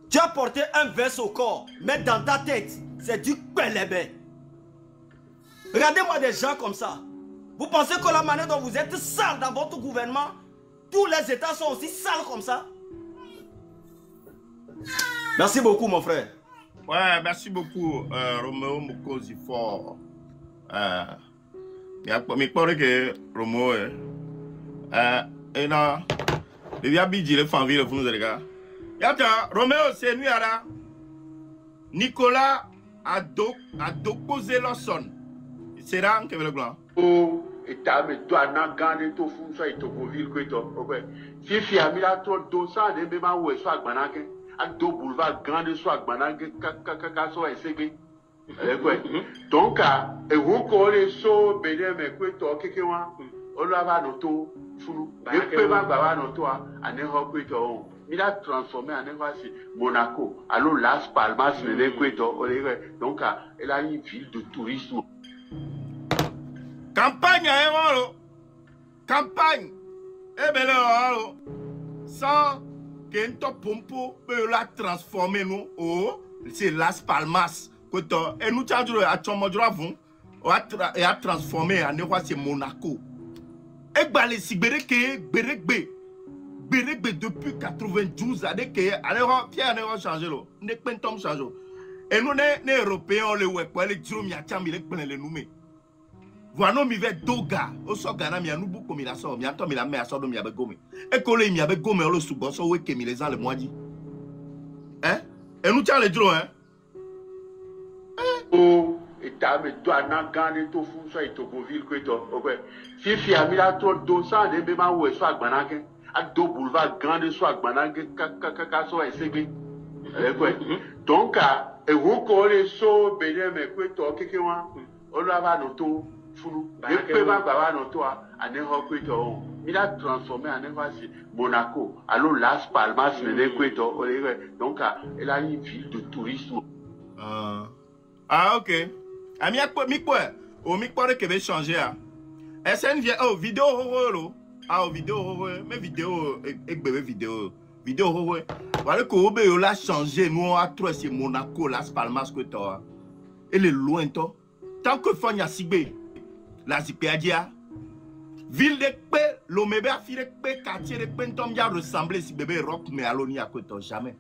Tu as porté un verse au corps, mais dans ta tête, c'est du quelébé. Regardez-moi des gens comme ça. Vous pensez que la manière dont vous êtes sale dans votre gouvernement, tous les États sont aussi sales comme ça? Merci beaucoup, mon frère. Ouais, merci beaucoup, Roméo Mukosi fort. Mais pas que Roméo, et non, il y a bidji les familles, vous nous regardez. Yata, Roméo, c'est lui là. Nicolas a déposé leur son. C'est là que le blanc. Oh, et t'as mis toi n'a gagné tout fou ça et tout pour vivre que toi. Ok. Si fiami là toi 200 de même où est soit banake, à deux boulevard grande soit banake, soit SG. Donc et vous collez so bene me que toi que moi, on va noto fulu. Et peut va noto à ne pas que toi. Il a transformé en Monaco. Alors Las Palmas, donc elle a une ville de tourisme. Campagne à Erolo. Campagne. Eh bien là, sans qu'un top pompo peut la transformer nous. Oh, c'est Las Palmas. Et nous avons à Tchomodravon et à transformer en Monaco. Et bien les Sibérés Bérégbé. Bérégbé depuis 92 années que Pierre n'a changé là. Ne pas tom changé. Et nous les Européens les ouais pour les Jérôme Yacham les prennent les nommés. Voilà nous vivons Doga au Sogana mi anou beaucoup mi la sort mi attend mi la met à sort de mi avec gomme. Et que les mi avec gomme le sous so ouais que mi les ans le mois dit. Hein? Et nous tiens les Jérôme hein? Oh, et t'as mis toi n'a gagné tout fou ça et tout pour vivre que toi. Ok. Si fiami là toi 200 de même où est soit banake. À deux boulevards grandes soit banane soit SG. Donc et vous collez so bene me que toi que moi on va noto fulu. Et peut va noto à ne pas que toi. Il a transformé en Monaco. Alors Las Palmas que toi. Donc elle a une ville de tourisme. Ah ok. Ah mi quoi? Oh mi quoi que veut changer ah. SN vient oh vidéo horreur. Ah, vidéo, mais vidéo, vidéo, voilà que Obe l'a changé, nous on a trouvé c'est Monaco, Las Palmas que toi. Elle est loin toi. Tant que Fanya Sigbe, la Zipéadia, ville de paix, l'omébé a fait de paix, quartier de paix, tom ya ressemblé si bébé rock mais aloni à côté jamais.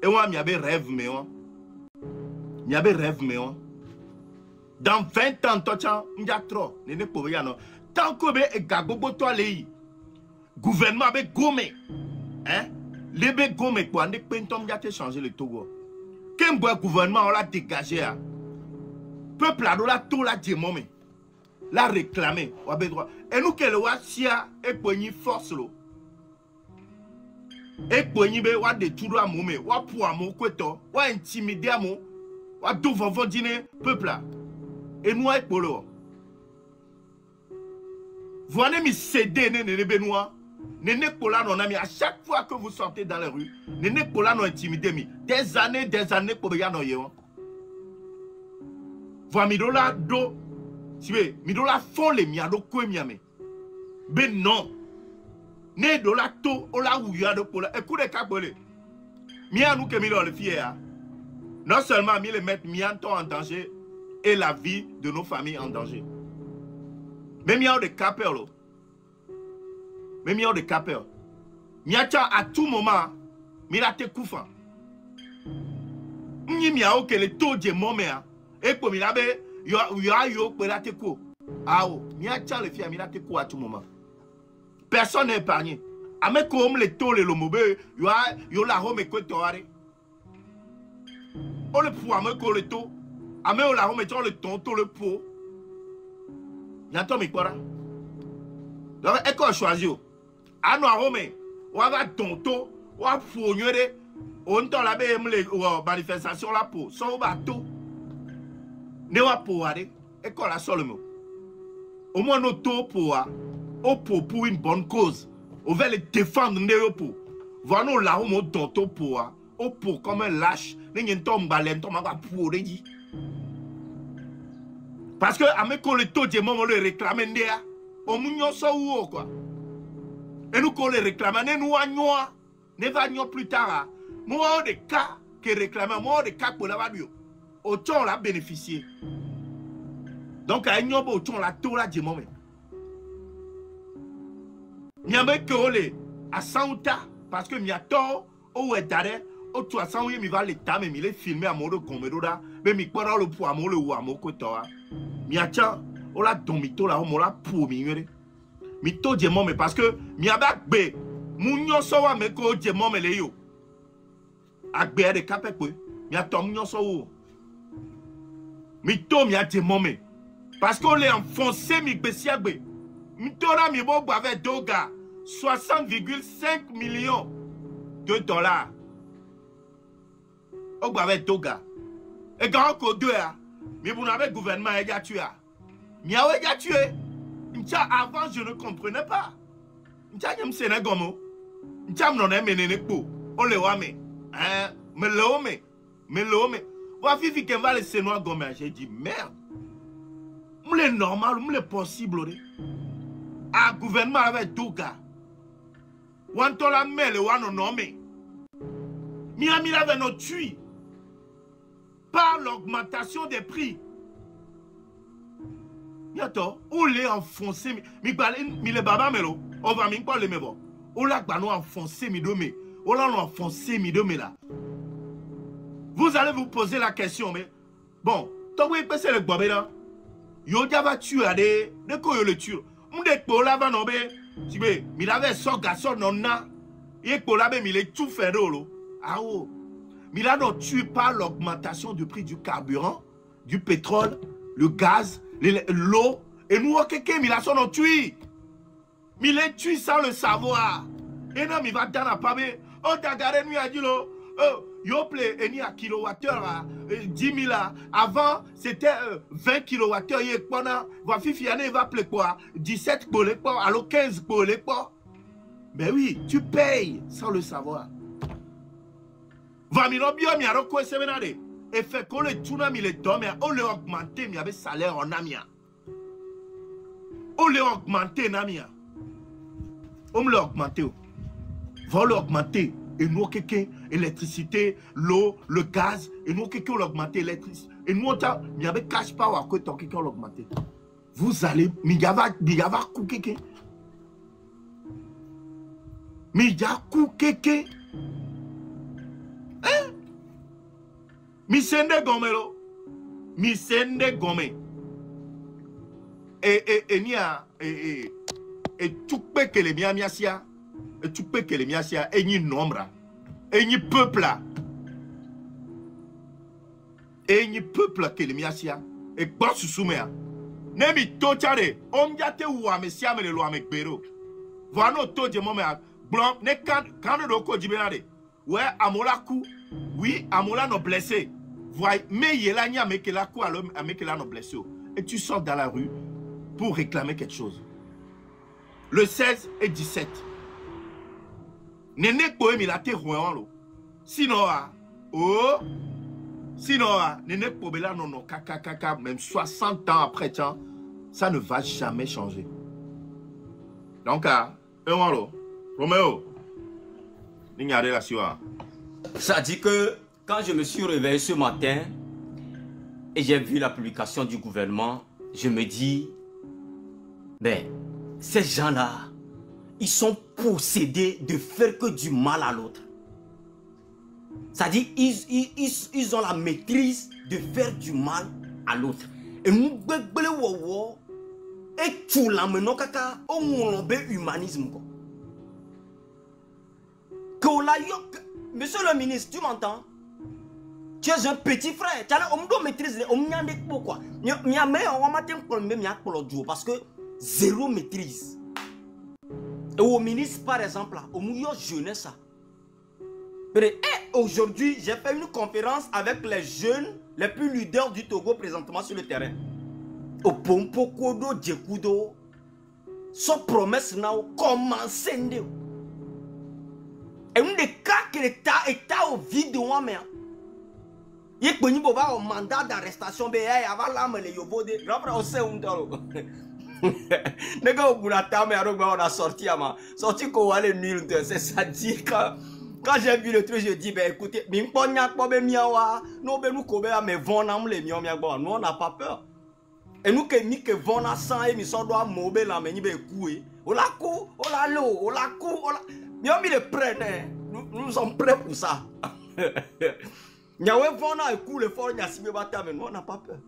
Et moi, m'y avait rêve mais on. M'y avait rêve mais on. Dans 20 ans, toi, m'y a trop, n'est pas rien non. Tant que be gagobo toi les gouvernement avec gomme hein les be gomme quoi ne pentom ya te changer le Togo qu'un bon gouvernement on l'a dégagé hein peuple a la tout la démomé la réclamer ou a droit et nous que le wa sia et poni force lo et poni be wa de tout à momé wa pour amour kweto wa intimider amour wa do vont dîner peuple là et nous et pour le voilà mi cédé ne Benoît. Néné Pola non ami à chaque fois que vous sortez dans les rues, Néné Pola non intimidé mi des années pour bien non yéon. Voilà midola do, si vous midola font les miado quoi miame. Ben non. Né do la to ola ouya do Pola. Écoutez kabole. Mia nous que mi le fier. Non seulement mi le mettre mianto en danger et la vie de nos familles en danger. Même il y a des capeurs. Même il y a des capeurs. À tout moment, il y a des coups. Il y a des taux de moment. Et comme il y a des coups. Ah, il y a des coups à tout moment. Personne n'est épargné. Avec comme les taux, les lomobés, il y a la home et quoi. On le pouvoir me coller les taux. Amé au la home et le tonton le pot. Yanto mi quoi. Donc, école choisi. À nous à home. On va tonton. On va fournir. On t'en la les manifestations là pour. Son bateau. Ne va pour aller. École à sol le mot. Au moins nos taux pour une bonne cause. On va les défendre ne pour. Voilà là où mon tonton pour comme un lâche. N'en tombe balen tombe va pour dit. Parce que avec le taux de moment le réclamer ndea. On m'ignon ça ou quoi. Et nous qu'on les réclame, nous agnons, ne va plus tard. Moi des cas qui réclament, moi des cas pour la value. Autant la bénéficier. Donc, à n'y a pas autant la tour là du moment. Il y a même que les à Santa, parce que il y a tort, au Edare, au 300, il va l'état, mais il est filmé à mon comédo là, mais il parle le poids à mon ou à mon côté. Il y a tiens, on l'a domito là, on l'a pour migrer. Mito du moment, parce que il y a pas bé, mounio soa me ko du moment les yo. Agbe de capé quoi, il y a tom mounio soa. Mito il y a du moment. Parce qu'on l'a enfoncé, mi bessiagbe. M'tora mi bo avec Doga 60,5 millions de dollars. On avec Doga. Et quand on deux mais vous n'avez gouvernement déjà tué. Mi a déjà tué. Avant je ne comprenais pas. M'tia nyam Sénégomo. M'tia m'nonne menene po. On le wa me. Hein, me le. Wa fifi ken va le Sénois gomme. J'ai dit merde. M'le normal, m'le possible. A gouvernement avec Doga. Wanto la mele wano nommé. Miami avait nos tués par l'augmentation des prix. Yato, on l'a enfoncé, mi le baba melo, on va mi pas le mebo. On l'a enfoncé mi dome, on l'a enfoncé mi dome là. Vous allez vous poser la question, mais bon, tant que vous c'est le bobé là, yo va tuer à des, de quoi yo le tue. M'de pour la va nobe, si be, mi l'avait son garçon non na, et pour la be mi le tout fait rolo. Ah oh, mi la non tue par l'augmentation du prix du carburant, du pétrole, le gaz, l'eau, et nous, quelqu'un, il a son tué. Mais il est tué sans le savoir. Et non, il va dans la pame. Oh, t'as gardé, nous, a dit, oh, yo, play, et ni à kilowattheure, 10 000, avant, c'était 20 kilowattheure, il est quoi, va fifi, il va play quoi, 17 pour les ports, alors 15 pour les ports. Mais oui, tu payes sans le savoir. Va, mi non, bien, mi a recours, c'est menade. Et fait qu'on le tourne, il est dormi, on l'a augmenté, mais avec salaire en amia. On l'a augmenté, namia. On l'a augmenté. Va l'augmenter. Et nous, quelqu'un, électricité, l'eau, le gaz, et nous, quelqu'un, on l'a augmenté, l'électricité. Et nous, il y avait cash power, quelqu'un, on l'a augmenté. Vous allez, migava, coup, quelqu'un. Migava, coup, quelqu'un. Hein? Misende gomelo, misende gome. Et nia et tout peut que les miasia, et tout peut que les miasia, et ni nombre, et ni peuple là, et ni peuple que les miasia, et quoi sous soumea. Nemi tochare, on yate ou a messia me le loi avec Béro. Voilà nos taux de moment blanc, ne quand le roko dibénade. Ouais, amolaku, oui, amola nos blessés. Voyez, mais il y a là, mais que la quoi, mais que là, nos blessés. Et tu sors dans la rue pour réclamer quelque chose. Le 16 et 17. Néné Koé, il a été roué. Sinon, Néné Koé, là, non, kaka, même 60 ans après, ça ne va jamais changer. Donc, Roméo, regardez la suite. Ça dit que quand je me suis réveillé ce matin et j'ai vu la publication du gouvernement, je me dis, ben, ces gens-là, ils sont possédés de faire que du mal à l'autre. Ça dit, ils ont la maîtrise de faire du mal à l'autre. Et nous, et tout là, maintenant, kaka, on a humanisme. Monsieur le ministre, tu m'entends? Tu es un petit frère. On doit maîtriser. Pourquoi? Parce que zéro maîtrise. Et au ministre, par exemple, là, au milieu jeunesse. Aujourd'hui, j'ai fait une conférence avec les jeunes, les plus leaders du Togo présentement sur le terrain. Au Pompo Kodo Djekudo, son promesse n'a commencé. Et un des cas que l'État est au vide de moi-même. Il y a un mandat d'arrestation. Il y a un mandat on a sorti qu'on va aller nul. C'est-à-dire quand j'ai vu le truc, je dis, ben écoutez, nous on n'a pas peur. Et nous que vont à 100 et nous sommes mobile là, mais nous nous sommes prêts pour ça. Nous on n'a pas peur.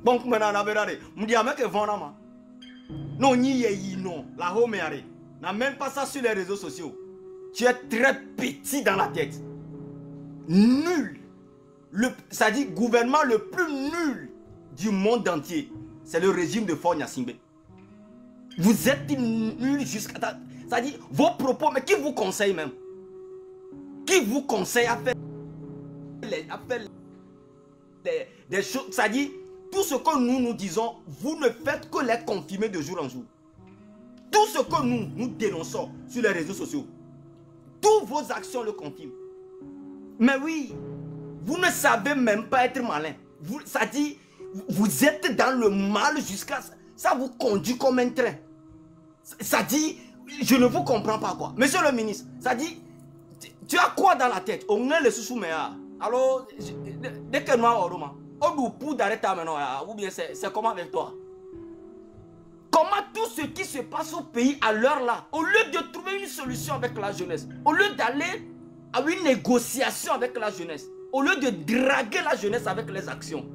Bon, maintenant, on dit que vont non, non, la home n'a même pas ça sur les réseaux sociaux. Tu es très petit dans la tête. Nul. Ça dit gouvernement le plus nul du monde entier. C'est le régime de Faure Gnassingbé. Vous êtes nul jusqu'à... Ça dit vos propos, mais qui vous conseille même? Qui vous conseille à faire des choses? Ça dit tout ce que nous disons, vous ne faites que les confirmer de jour en jour. Tout ce que nous dénonçons sur les réseaux sociaux, toutes vos actions le confirment. Mais oui, vous ne savez même pas être malin. Ça dit, vous êtes dans le mal jusqu'à... Ça vous conduit comme un train. Ça dit, je ne vous comprends pas quoi. Monsieur le ministre, ça dit, tu as quoi dans la tête? On est le sous-souméa. Alors, dès que nous avons... ou bien c'est comment avec toi? Comment tout ce qui se passe au pays à l'heure là, au lieu de trouver une solution avec la jeunesse, au lieu d'aller à une négociation avec la jeunesse, au lieu de draguer la jeunesse avec les actions,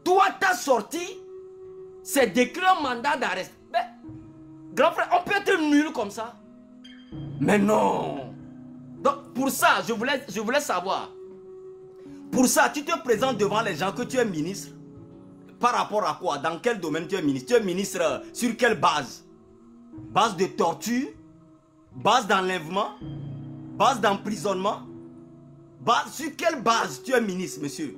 toi t'as sorti, c'est décrit un mandat d'arrest. Mais, grand frère, on peut être nul comme ça? Mais non. Donc pour ça, je voulais savoir. Pour ça, tu te présentes devant les gens que tu es ministre. Par rapport à quoi? Dans quel domaine tu es ministre? Tu es ministre sur quelle base? Base de torture? Base d'enlèvement? Base d'emprisonnement? Sur quelle base tu es ministre, monsieur?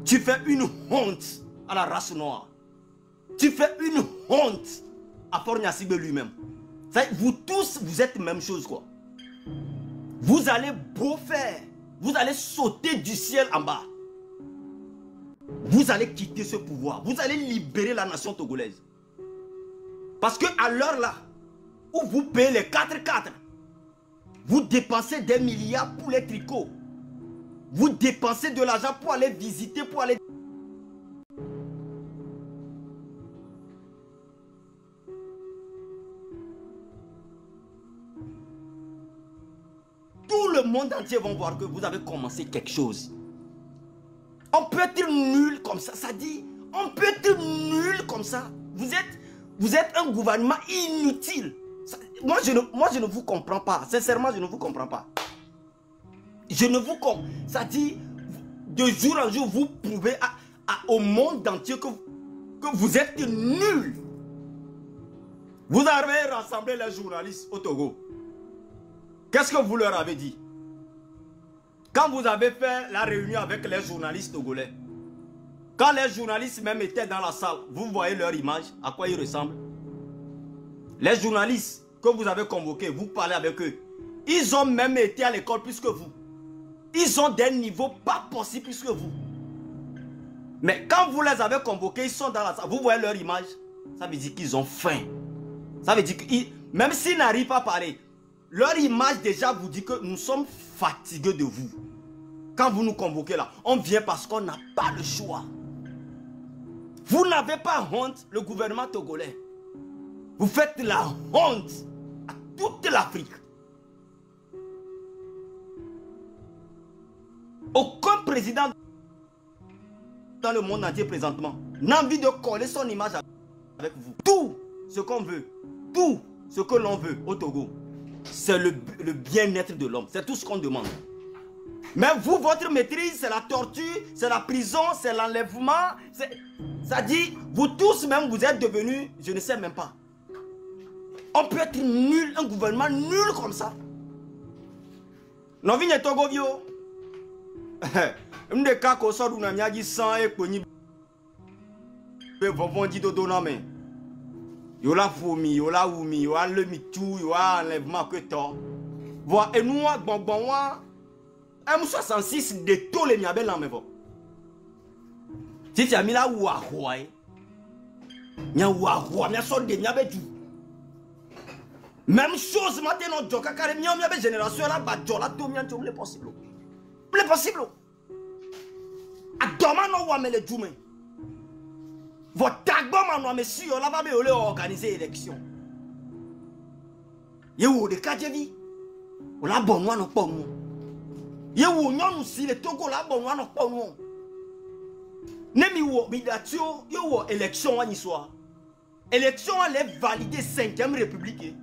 Tu fais une honte à la race noire. Tu fais une honte à Faure Gnassingbé lui-même. Vous tous, vous êtes même chose quoi. Vous allez beau faire. Vous allez sauter du ciel en bas. Vous allez quitter ce pouvoir. Vous allez libérer la nation togolaise. Parce que à l'heure là, où vous payez les 4-4, vous dépensez des milliards pour les tricots. Vous dépensez de l'argent pour aller visiter, pour aller... Tout le monde entier va voir que vous avez commencé quelque chose. On peut être nul comme ça. Ça dit, on peut être nul comme ça. Vous êtes un gouvernement inutile. Ça, moi, je ne vous comprends pas. Sincèrement, je ne vous comprends pas. Je ne vous comprends. Ça dit, de jour en jour, vous prouvez au monde entier que vous êtes nul. Vous avez rassemblé les journalistes au Togo. Qu'est-ce que vous leur avez dit? Quand vous avez fait la réunion avec les journalistes togolais, quand les journalistes même étaient dans la salle, vous voyez leur image, à quoi ils ressemblent? Les journalistes que vous avez convoqués, vous parlez avec eux, ils ont même été à l'école plus que vous. Ils ont des niveaux pas possibles plus que vous. Mais quand vous les avez convoqués, ils sont dans la salle, vous voyez leur image, ça veut dire qu'ils ont faim. Ça veut dire que même s'ils n'arrivent pas à parler, leur image déjà vous dit que nous sommes fatigués de vous. Quand vous nous convoquez là, on vient parce qu'on n'a pas le choix. Vous n'avez pas honte, le gouvernement togolais. Vous faites la honte à toute l'Afrique. Aucun président dans le monde entier présentement n'a envie de coller son image avec vous. Tout ce qu'on veut, tout ce que l'on veut au Togo, c'est le bien-être de l'homme. C'est tout ce qu'on demande. Mais vous, votre maîtrise, c'est la torture, c'est la prison, c'est l'enlèvement. Ça dit, vous tous même, vous êtes devenus, je ne sais même pas. On peut être nul, un gouvernement nul comme ça. Non, vigne Togo vio. M'de ka ko so duna nyagi san e koni. Be vovon di dodo na me. Yo la fomi, yo la oumi, yo a le mitou, yo a enlèvement que to. Voi et nous bon wa M66 de tous les miabel en mevo. Si tu as mis la wa hoi. Nya wa hoi, nya so de miabe du. Même chose maintenant joka kare miabe génération la ba jola to mian to le possible. Le possible. Adoma no wa mele jume. Votre tagba mano monsieur la va be ole organiser élection. Yo de kajevi. La bonne one pas nous. Yo nyon si le Togo la bonne one pas nous. Nemi wo bidatio yo wo élection ani soir. Élection elle est validée 5e république.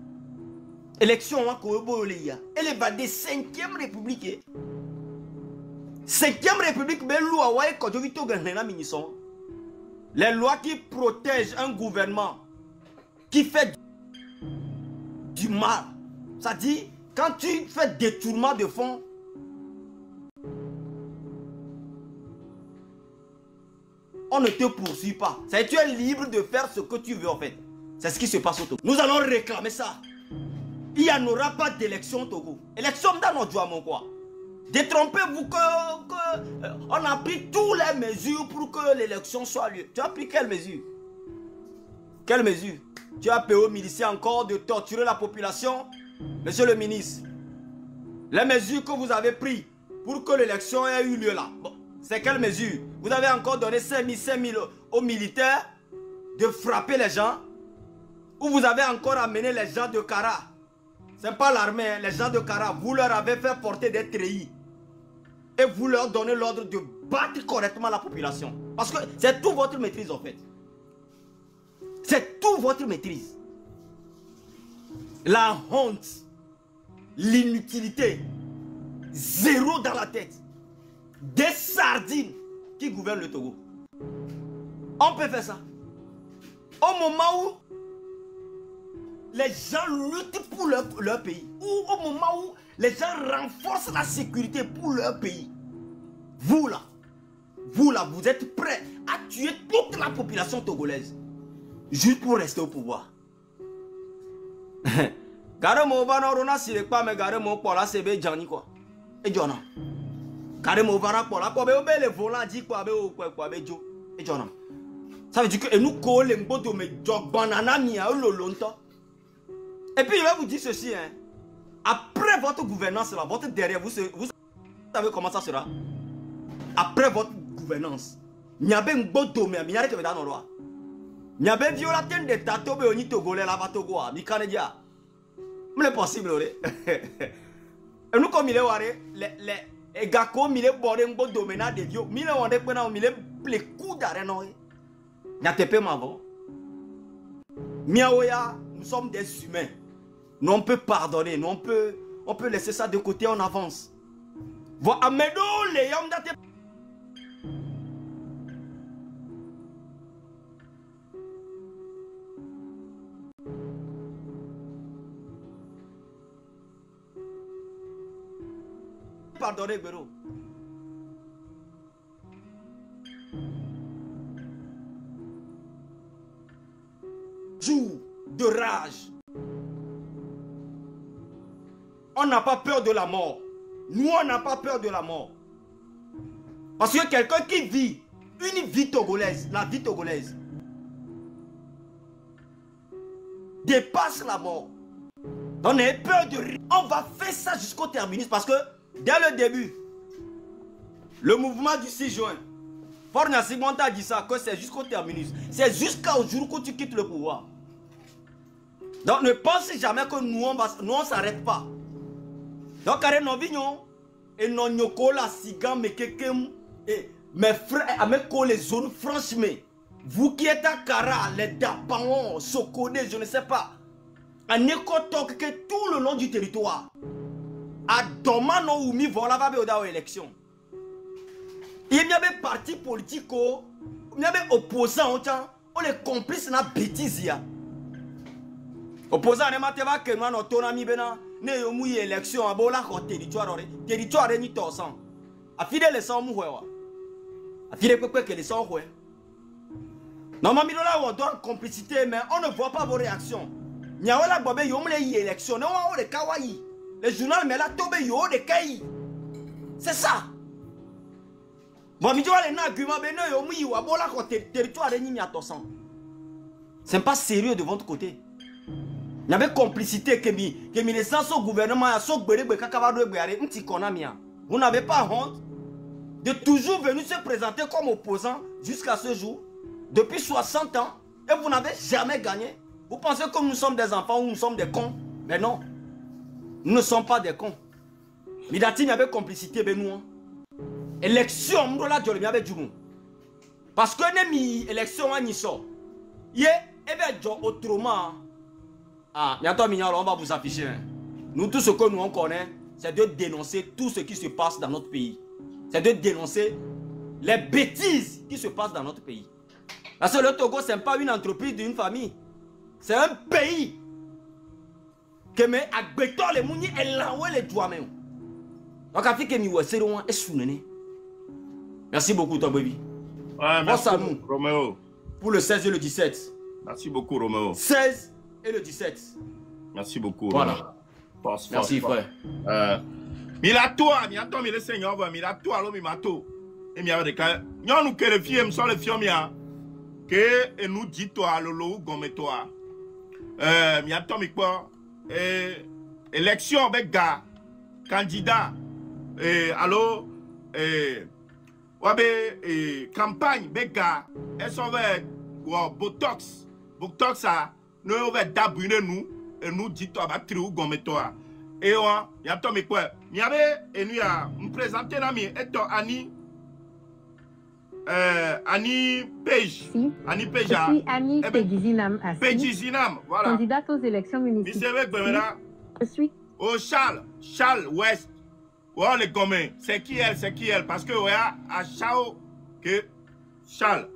Élection ko boleya. Elle est validée 5e république. 5e république be loi wa ko jovito ganena minison. Les lois qui protègent un gouvernement qui fait du mal. Ça dit quand tu fais détournement de fonds, on ne te poursuit pas. C'est tu es libre de faire ce que tu veux en fait. C'est ce qui se passe au Togo. Nous allons réclamer ça. Il n'y aura pas d'élection au Togo. Élection dans notre joie, mon quoi. Détrompez-vous que on a pris toutes les mesures pour que l'élection soit lieu. Tu as pris quelles mesures? Quelles mesures? Tu as payé aux miliciens encore de torturer la population? Monsieur le ministre, les mesures que vous avez prises pour que l'élection ait eu lieu là, bon, c'est quelles mesures? Vous avez encore donné 5 000 aux militaires de frapper les gens, ou vous avez encore amené les gens de Kara? Ce n'est pas l'armée, hein, les gens de Kara, vous leur avez fait porter des treillis et vous leur donnez l'ordre de battre correctement la population. Parce que c'est toute votre maîtrise en fait. C'est toute votre maîtrise. La honte, l'inutilité, zéro dans la tête, des sardines qui gouvernent le Togo. On peut faire ça. Au moment où les gens luttent pour leur pays, ou au moment où les gens renforcent la sécurité pour leur pays, vous là, vous êtes prêts à tuer toute la population togolaise, juste pour rester au pouvoir. Garemo vana rona sire pas mais garemo pola sebe jani quoi. Et jona. Garemo vana pola ko be le volant dit quoi be quoi be jo. Et jona. Ça veut dire que nous collons mbodo me jog banana mi a lo longtemps. Et puis je vais vous dire ceci hein. Après votre gouvernance là, votre derrière vous savez comment ça sera. Après votre gouvernance, nyabe mbodo me mi arrête me dans roi. Nyabe violateur de tato be oni togolais là va Togo a mi kanedia. Mais c'est possible. Et nous, comme il est waré, les gars, comme il est boré, un bon domaine de Dieu, il est les coups d'arrêt. Il y a des paiements avant. Nous sommes des humains. Nous, on peut pardonner. Nous, on peut laisser ça de côté, on avance. Voilà, mais nous, les hommes d'attente. Pardonnez, Béro. Jour de rage. On n'a pas peur de la mort. Nous, on n'a pas peur de la mort. Parce que quelqu'un qui vit une vie togolaise, la vie togolaise, dépasse la mort. On a peur de rien. On va faire ça jusqu'au terminus parce que dès le début, le mouvement du 6 juin, Forna Simonta dit ça, que c'est jusqu'au terminus. C'est jusqu'au jour que tu quittes le pouvoir. Donc ne pensez jamais que nous, on ne s'arrête pas. Donc, nous vignon et non nyoko la sigan me kekem et mes frères à mes les zones franchement. Vous qui êtes à Kara, les Dapaon, Sokone, je ne sais pas. À Nekotok que tout le long du territoire. à Domano ou mi vola va be aux élections. Il y a des partis politiques, il y a des opposants, on les complices na bêtise ya. Opposants ne mateva que nous on tourne mi bena ne yo mu élection a bola ko territoire ni tosan. A fide les sang mu wa. A fide pepe que les sang ouais. Normalement là on doit complicité mais on ne voit pas vos réactions. Nyawela bobe yo mu les élections, non on les kawaii. Les journaux mais là tobe yo de kai. C'est ça. Bon, mi les arguments beno yo mu wa bola ko territoire ni mi atosan. C'est pas sérieux de votre côté. Il y avait complicité que les sens au gouvernement vous n'avez pas honte de toujours venir se présenter comme opposant jusqu'à ce jour, depuis 60 ans, et vous n'avez jamais gagné. Vous pensez que nous sommes des enfants ou nous sommes des cons? Mais non, nous ne sommes pas des cons. Midati, il y avait complicité, Benoît. Élection, nous là, il y avait du monde. Parce que nous élection, on sort. Et bien, autrement. Ah, bientôt, on va vous afficher. Nous, tout ce que nous on connaît, c'est de dénoncer tout ce qui se passe dans notre pays. C'est de dénoncer les bêtises qui se passent dans notre pays. Parce que le Togo, ce n'est pas une entreprise d'une famille. C'est un pays. Que me agbeto les mouni et l'envoie les doigts même. Donc, à que mi c'est loin et sounené. Merci beaucoup, ton baby. Ouais, merci Roméo. Pour le 16 et le 17. Merci beaucoup, Roméo. 16 et le 17. Merci beaucoup. Voilà. Merci, frère. Milato, miato, le Seigneur, milato, alors mimato. Et miato, nous nous que le film, sur le film, que nous dit toi, lolo, gomme toi. Miato, mikwa, élection avec gars, candidat, alors, campagne, avec gars, elles sont avec Botox. Botox, ça. Nous va d'abonner nous et nous dit toi va triou gomme toi et on y a toi mais quoi y avait et nous a me présenter l'ami et toi Annie Page Annie Page je suis Annie Pegizinam Assi Pegizinam voilà candidate aux élections municipales je suis oh Charles West oh les gomme c'est qui elle parce que ouais à Chao que Charles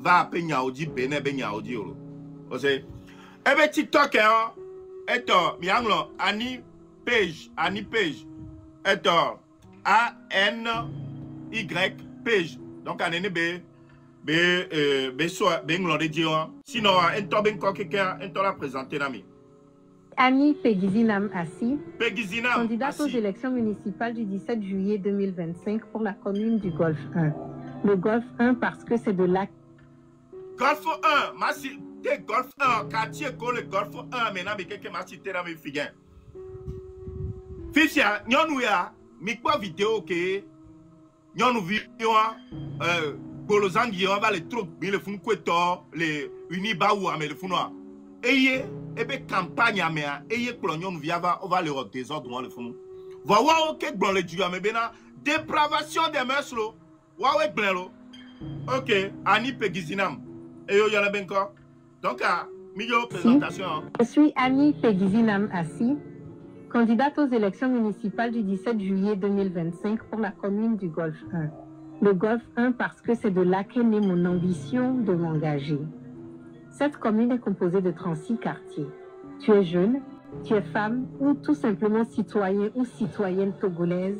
va peigner audi bene audi et bien TikTok et mianglo Annie Page et ANY Page donc Annie sinon un la présenter l'ami Annie Pegizinam Assi candidate aux Assi. élections municipales du 17 juillet 2025 pour la commune du Golfe 1. Le Golfe 1 parce que c'est de là Golfe 1, ma cité Golfe 1, quartier le Golfe 1, maintenant, mais quelqu'un m'a cité dans mes figures. Fifia, nous ya, mais quoi vidéo que nous vidéo, Bolozangi, on va les troupes, mais le fou kweto, les unibaou, mais le fou noir. Et bien, campagne, et pour nous via, on va le désordre, le fou. Voilà, ok, bon, le dieu, mais bien, dépravation des mœurs, ouais, blanc, ok, Annie Pegizinam. Et yo y'a bien quoi. Donc, milieu présentation. Je suis Annie Pegizinam Assi, candidate aux élections municipales du 17 juillet 2025 pour la commune du Golfe 1. Le Golfe 1 parce que c'est de là qu'est née mon ambition de m'engager. Cette commune est composée de 36 quartiers. Tu es jeune, tu es femme ou tout simplement citoyen ou citoyenne togolaise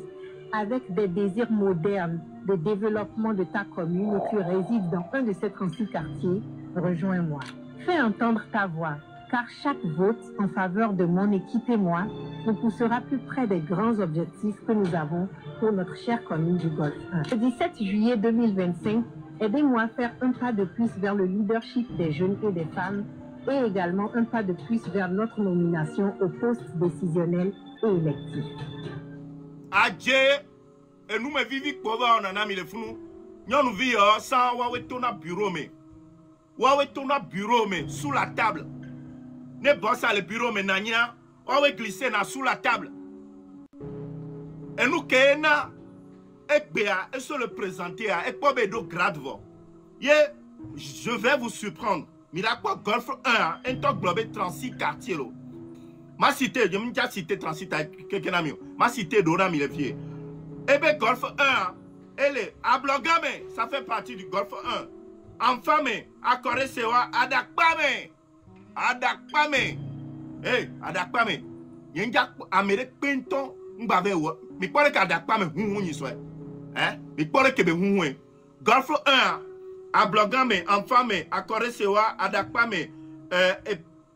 avec des désirs modernes de développement de ta commune et tu résides dans un de ces 36 quartiers, rejoins-moi. Fais entendre ta voix, car chaque vote en faveur de mon équipe et moi nous poussera plus près des grands objectifs que nous avons pour notre chère commune du Golfe 1. Le 17 juillet 2025, aidez-moi à faire un pas de plus vers le leadership des jeunes et des femmes et également un pas de plus vers notre nomination au poste décisionnel et électif. Adje, et nous me vivons pour voir on a mis le fou. Nous vivons sans Wawetona bureau mais. Wawetona bureau mais sous la table. Ne bosse à le bureau mais nanya. Wawe glisser na sous la table. Et nous kena ekbea et se le présenter à ekpobedo gradvo. Je vais vous surprendre. Mais la quoi Golfe 1 un top globé 36 quartiers. Ma cité, je m'ai déjà cité transit avec quelqu'un ami. Ma cité d'Ora Milefié. Et bien, Golfe 1, elle est à Blogame, ça fait partie du Golfe 1. Enfin, à Corée Sewa, Adakpame. Adakpame. Hey, Adakpame. Il y a un Amérique Pinton, m'bave wa. Mais quoi que Adakpame, y soit. Hein? Mais quoi que Golfe 1, à Blogame, enfin, à Corée Sewa, Adakpame,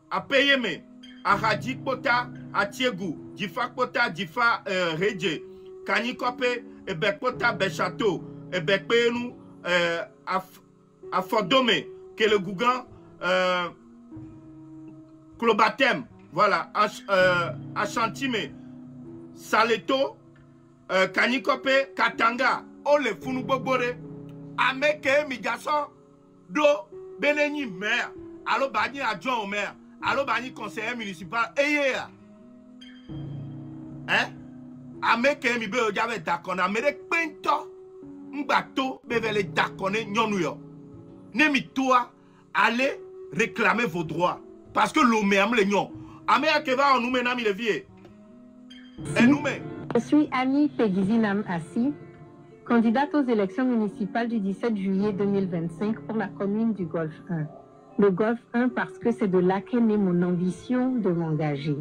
à Payeme. A Hadji Kota, a Tiegu, Difa Kota, Difa Reje, Kanikope, et Bekota Bechateau, et Bekpenu, a Fordome, que le Gougan, Klobatem, voilà, a Chantime, Saleto, Kanikope, Katanga, Ole Funubobore, Ameke Migason, Do, Beneni maire, allo Bani adjoint au maire. Alors, bani conseiller municipal, hein? Américain, mi be ojave d'accord. Américain, pento, m'bato, bevele d'accord, nyonuyo. Nemi toi, allez réclamer vos droits. Parce que l'homme est le nyon. Américain va en nous mener, mi le vieux. Et nous met. Je suis Annie Pegizinam Assi, candidate aux élections municipales du 17 juillet 2025 pour la commune du Golfe 1. Le Golfe 1 parce que c'est de là qu'est née mon ambition de m'engager.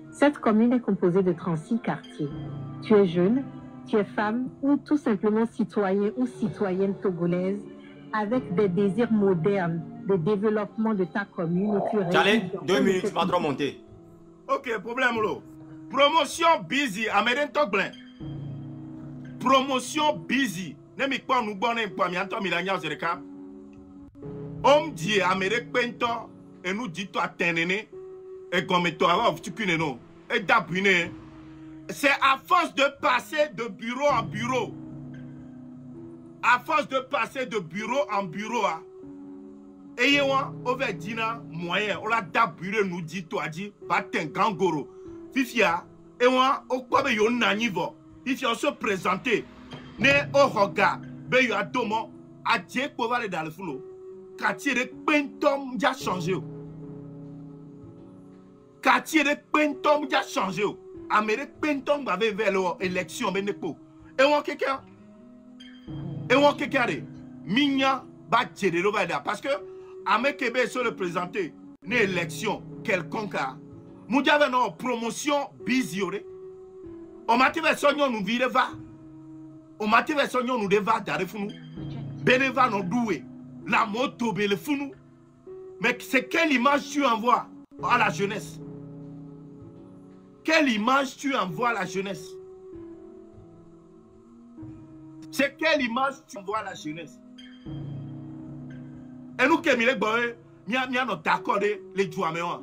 Cette commune est composée de 36 quartiers. Tu es jeune, tu es femme ou tout simplement citoyen ou citoyenne togolaise avec des désirs modernes de développement de ta commune. Allez, 2 minutes, pas trop monter. Ok, problème là. Promotion busy, Américain Togblin. Promotion busy. Nemi pas nous bonne pas mi anto milania zereka. On dit Amérique Pento et nous dit toi tenene et comme toi tu connais non et d'abune. C'est à force de passer de bureau en bureau. À force de passer de bureau en bureau. Et on va dire moyen. On a d'abune nous dit toi dit batten gangoro. Fifia et on quoi yon nanivo. Fifia se présenter. Ne au regard. Be yo adomo a Dieu pour aller dans le flot. Quartier de Pentom a changé. Quartier de Pentom a changé. Amérique Pentom avait vers l'élection. Et on quelqu'un. Et on quelqu'un. Minya va tirer le vaida. Parce que Amérique se le présenter une élection quelconque. Nous avons une promotion bisiorée. On m'a dit que nous vivons va. On m'a dit que nous devons d'arriver. Beneva nous doué. La moto, le fou. Mais c'est quelle image tu envoies à la jeunesse? Quelle image tu envoies à la jeunesse? C'est quelle image tu envoies à la jeunesse? Et nous, qui sommes nous d'accord les joueurs.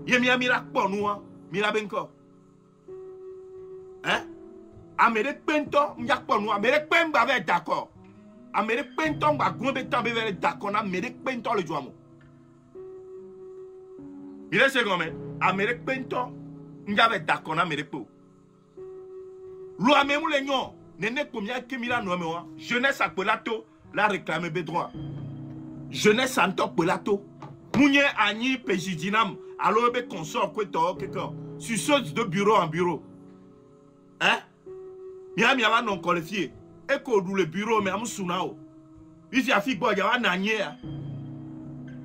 Il y a miracle pour nous, miracle. Hein? Amérique Pento, nous d'accord. Amérique Pento va être d'accord. Amérique Penton va gombe tambe vers d'accord Amérique Penton le joamo. Il est second mais Amérique Penton n'avait d'accord Amérique po. Loi même les non n'est combien que mila no me jeunesse à pelato la réclamer be droit. Jeunesse en top pelato. Mounye ani pejidinam alors be consort quoi to quelqu'un. Sur de bureau en bureau. Hein? Miami va non qualifié. Et qu'on le bureau, mais on sounao. Il y a fait quoi, il y a un anier.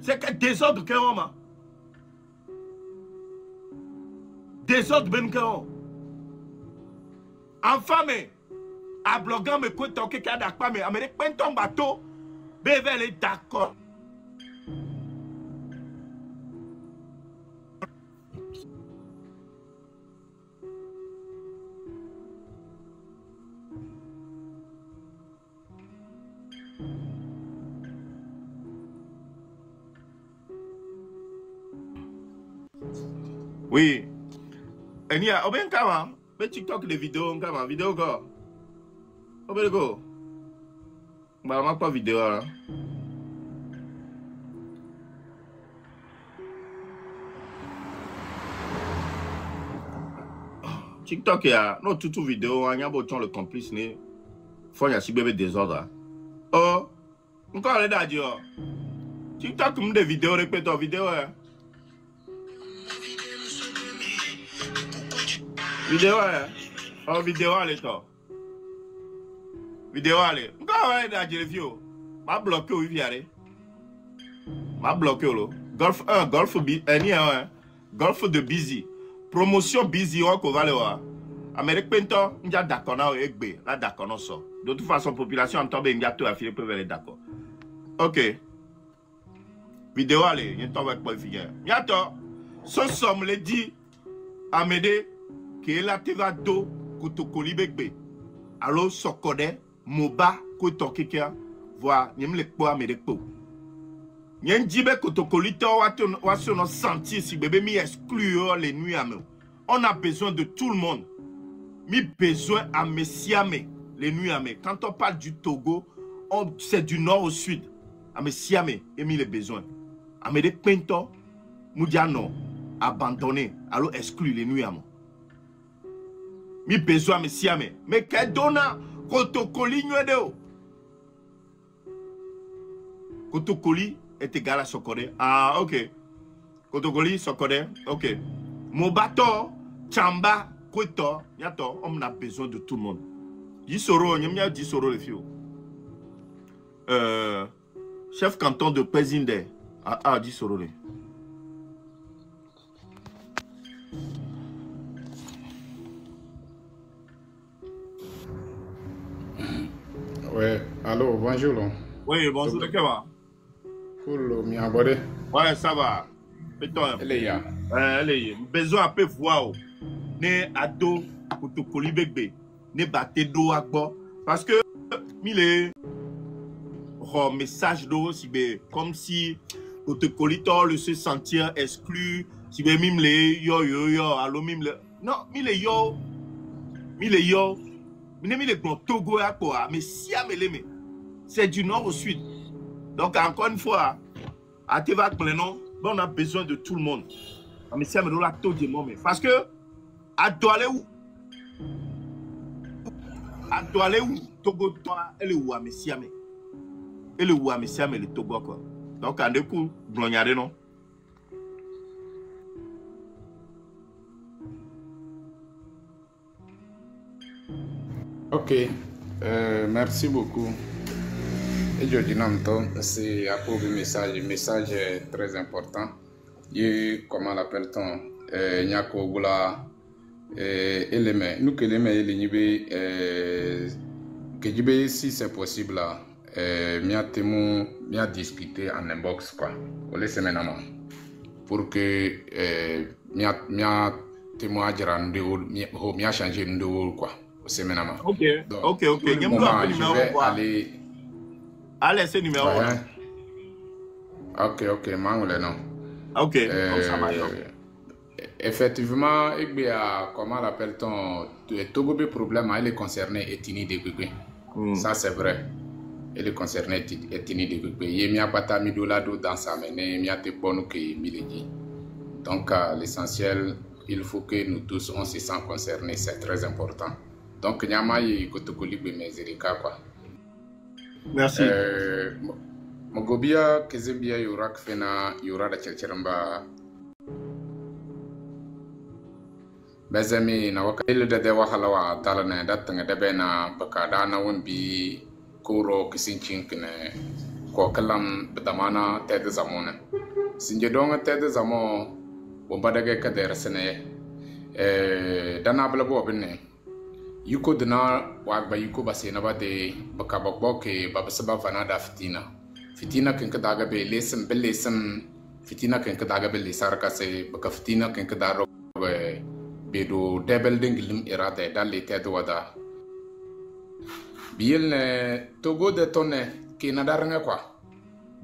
C'est que désordre qu'il y a. Désordre ben qu'il y a. Enfin, mais, à bloguant, mais quoi, tant qu'il y a d'accord, mais Amérique, ben ton bateau, Bevel est d'accord. Oui. Et il y a bien comment, mais TikTok les vidéos, comment vidéo go. Oben go. Bah ma pas vidéo là. TikTok ya no tout vidéo, on y a beau le complice né. Faut y a si bébé désordre. Oh, encore les daddio. TikTok me des vidéos répète vidéo. Vidéo, hein? Oh, vidéo, allez, toi. Vidéo, allez. Encore, ouais, dans le vieux. Ma bloqué, oui, viens, ma bloqué, là. Golf 1, Golf B, Golf de Busy. Promotion Busy, on va le voir. Amérique Pinto, on a d'accord, là, d'accord, non, ça. De toute façon, population, en tombe, il y a tout à faire, peuvent aller d'accord. Ok. Vidéo, allez, il y a un temps avec moi, il y a tout. Ce somme, le dit, Amédée, qui est la teva do, Kotokoli Begbe. Alors, Sokode, Moba, Kotokikia, voir, il y a le poids, Amédée Po. Il y a un djibé Kotokoli, on se sentir si bébé mi exclure les nuits à nous. On a besoin de tout le monde. Mi besoin à Messiame, les nuits à nous. Quand on parle du Togo, c'est du nord au sud. À Messiame, et mis les besoins. Amédée Pinto, Moudiano, abandonné, alors exclu les nuits à nous. Mi besoin à Messiame. Mais qu'est-ce que Kotokoli nous Kotokoli est égal à Sokode. Ah, ok. Kotokoli, Sokode, ok. Mobato, Chamba, Kweto, Yato, on a besoin de tout le monde. Disoro, il y a Disoro les filles. Chef canton de Pezinde. Ah, Disoro les. Ouais, allô, bonjour. Oui, bonjour, comment va? Full, mi abonné. Ouais, ça va. Péton. Elle est là. Elle est là. Besoin un peu voir. Ne ado, Kotokoli Begbe. Ne batte do akbo. Parce que, mille message d'eau, si comme si Kotokoli le se sentir exclu, si be mime le yo, allo mime le. Non, mille yo. Mille grand Togo à quoi, mais si amelé, c'est du nord au sud. Donc, encore une fois, à Teva Plenon, on a besoin de tout le monde. Mais si amelé la taux de moment, parce que, à Doualé où Togo, elle est où à Messiame. Elle est où à Messiame, le Togo, quoi. Donc, en deux coups, glognaré, non? Ok, merci beaucoup. Et je dis non, c'est à propos du message. Le message est très important. Et comment l'appelle-t-on? Nyako Goula élément. Nous que l'élément que si c'est possible là, m'a discuter en inbox quoi. On laisse maintenant pour que m'a témoin m'a changer de quoi. Ok, donc, ok. Je vais aller. Allez, c'est numéro 1. Ok, non. Ok, ça va. Effectivement, comment l'appelle-t-on? Togo be problème, il est concerné ethnie de Gbegbe. Ça c'est vrai. Il est concerné ethnie de Gbegbe. Il y a pas mis dolado dans sa main, il y a des bonnes qui milidi. Donc l'essentiel, il faut que nous tous on se sent concernés, c'est très important. Donc nyama yi Kotokoli be mezerika quoi. Merci. Mogobia kezembia yurak fena yurada chelcheramba. Bazami na waka ile de wahala talana datanga de na bakada na wonbi kuro kisinchin kene ko kalam bedamana tede zamona. Sinje donga tede zamo bombadage kader sene dana bla bo benne. Yuko dina wagba yuko base na bade bakabakbo ke babasaba fana da fitina ken kadaga be lesem belesem fitina ken kadaga be lesar kase baka fitina ken kadaro be do debel dinglim irade dalle tedo wada biel ne Togo de tonne ke na daranga kwa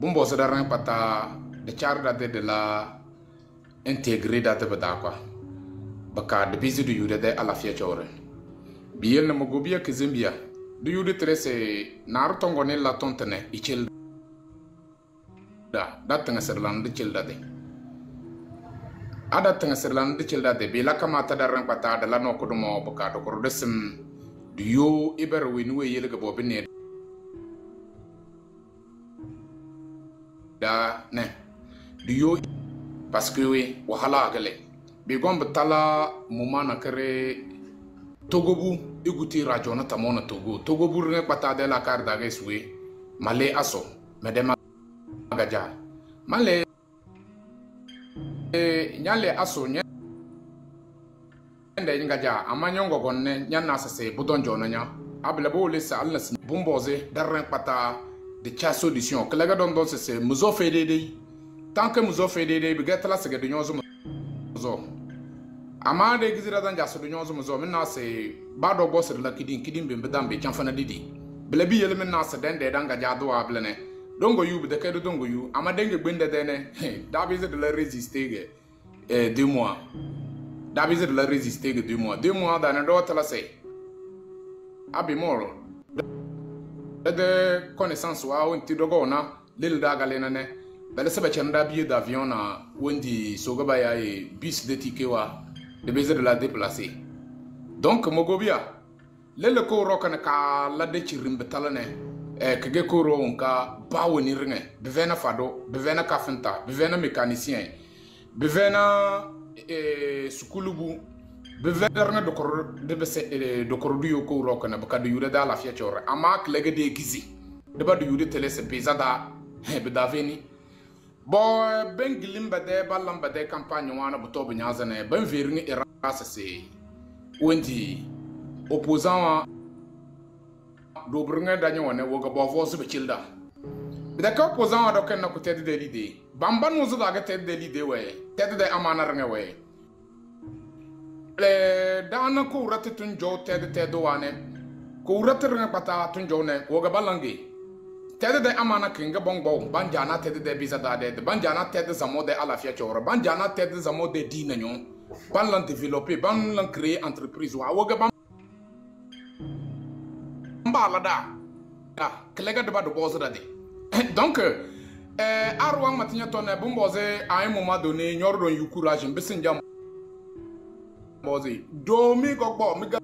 bumbo sa daranga pata de charda de la intégrer da te bada kwa baka de bizu du yude de ala fia chore biel na mogobia ke zambia du yude trese nar tongo ne la tontene ichel da tanga serlan de chel de ada tanga serlan de chel de be la kamata da ran pata da la no ko mo baka do ko desem du yo iber winu yele ga bobine da ne du yo parce que oui wahala gale be gombe tala muma na kare Togo bu iguti radio na tamona Togo. Togo bu ringa pata de la carte d'ageswe. Male aso. Medema gaja. Male nyale aso nya. Ende ngaja amanyongo gonne nyanna sase budon jona nya. Abla bo le sa alna bomboze darren pata de cha solution. Kalaga don don sase muzo fedede. Tant que muzo fedede bi getla sege de nyozo muzo. Ama de gizira dan jaso de nyozo muzo minna se bado boss de la kidin bembe dambe chanfana didi. Blebi yele minna se den de danga jado ablene. Dongo yu bi de kedo dongo yu ama denge gbende dene. Dabize de la résister 2 mois. Dabize de la résister 2 mois. 2 mois dans le d'autre la c'est. Abimoro. De connaissance wa on ti dogo na lil daga lenane. Bele sebe chanda billet d'avion na wendi soga ya e bus de ticket wa de baiser de la déplacer. Donc mogobia lele ko rokana ka la de chirim betalane kege ko ro onka ba woni ringe bevena fado bevena kafinta bevena mécanicien bevena sukulubu bevena ringe dokor de bese dokor du ko rokana ba kadu yude da la fia chore ama klege de gizi de ba du yude tele se pesada be daveni bo ben gilimba de balamba de campagne wana buto bunyazane ben viringi irasase wendi opposant do brunga danyo wane woga bo vosu be childa de ka opposant do ken na ko tede de l'idée bamba no zo daga tede de l'idée we tede de amana ranga we le dana ko ratte tun jo tede wane ko ratte ranga pata tun jo ne woga balangi tede de amana kinga bongo banjana tede de bizada de banjana tede zamo de ala fia chora banjana tede zamo de dinanyo ban lan développer ban lan créer entreprise wa woga ban mbala da klega de ba de bozo da de donc arwa matinya tonne bomboze à un moment donné nyordon yu courage mbesin jam boze do mi gogbo mi ga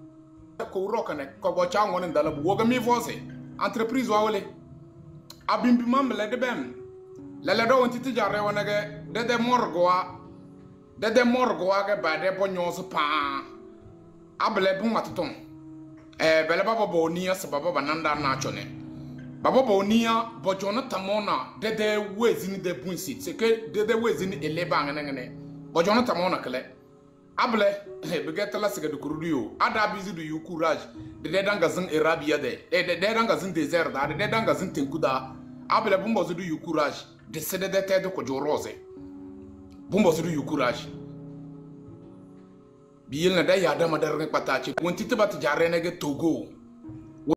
ko rokane ko go cha ngone ndala bu woga mi force entreprise wa wole abimbi mamle de bem lele do wonti tijare wonage de morgo ga ba de bonyoso pa able bu matuton bele baba bonia se baba bananda na chone baba bonia bojona tamona de wezini de bunsit c'est que de wezini eleba ngene bojona tamona kele able begetala se de kurudio ada bizi du courage de danga zin arabia de danga zin désert da de danga zin tenkuda able bumbo zu du courage de cede de tede ko jorose bumbo zu du courage biil na da ya da madar ne patachi wonti te bat jarene ge Togo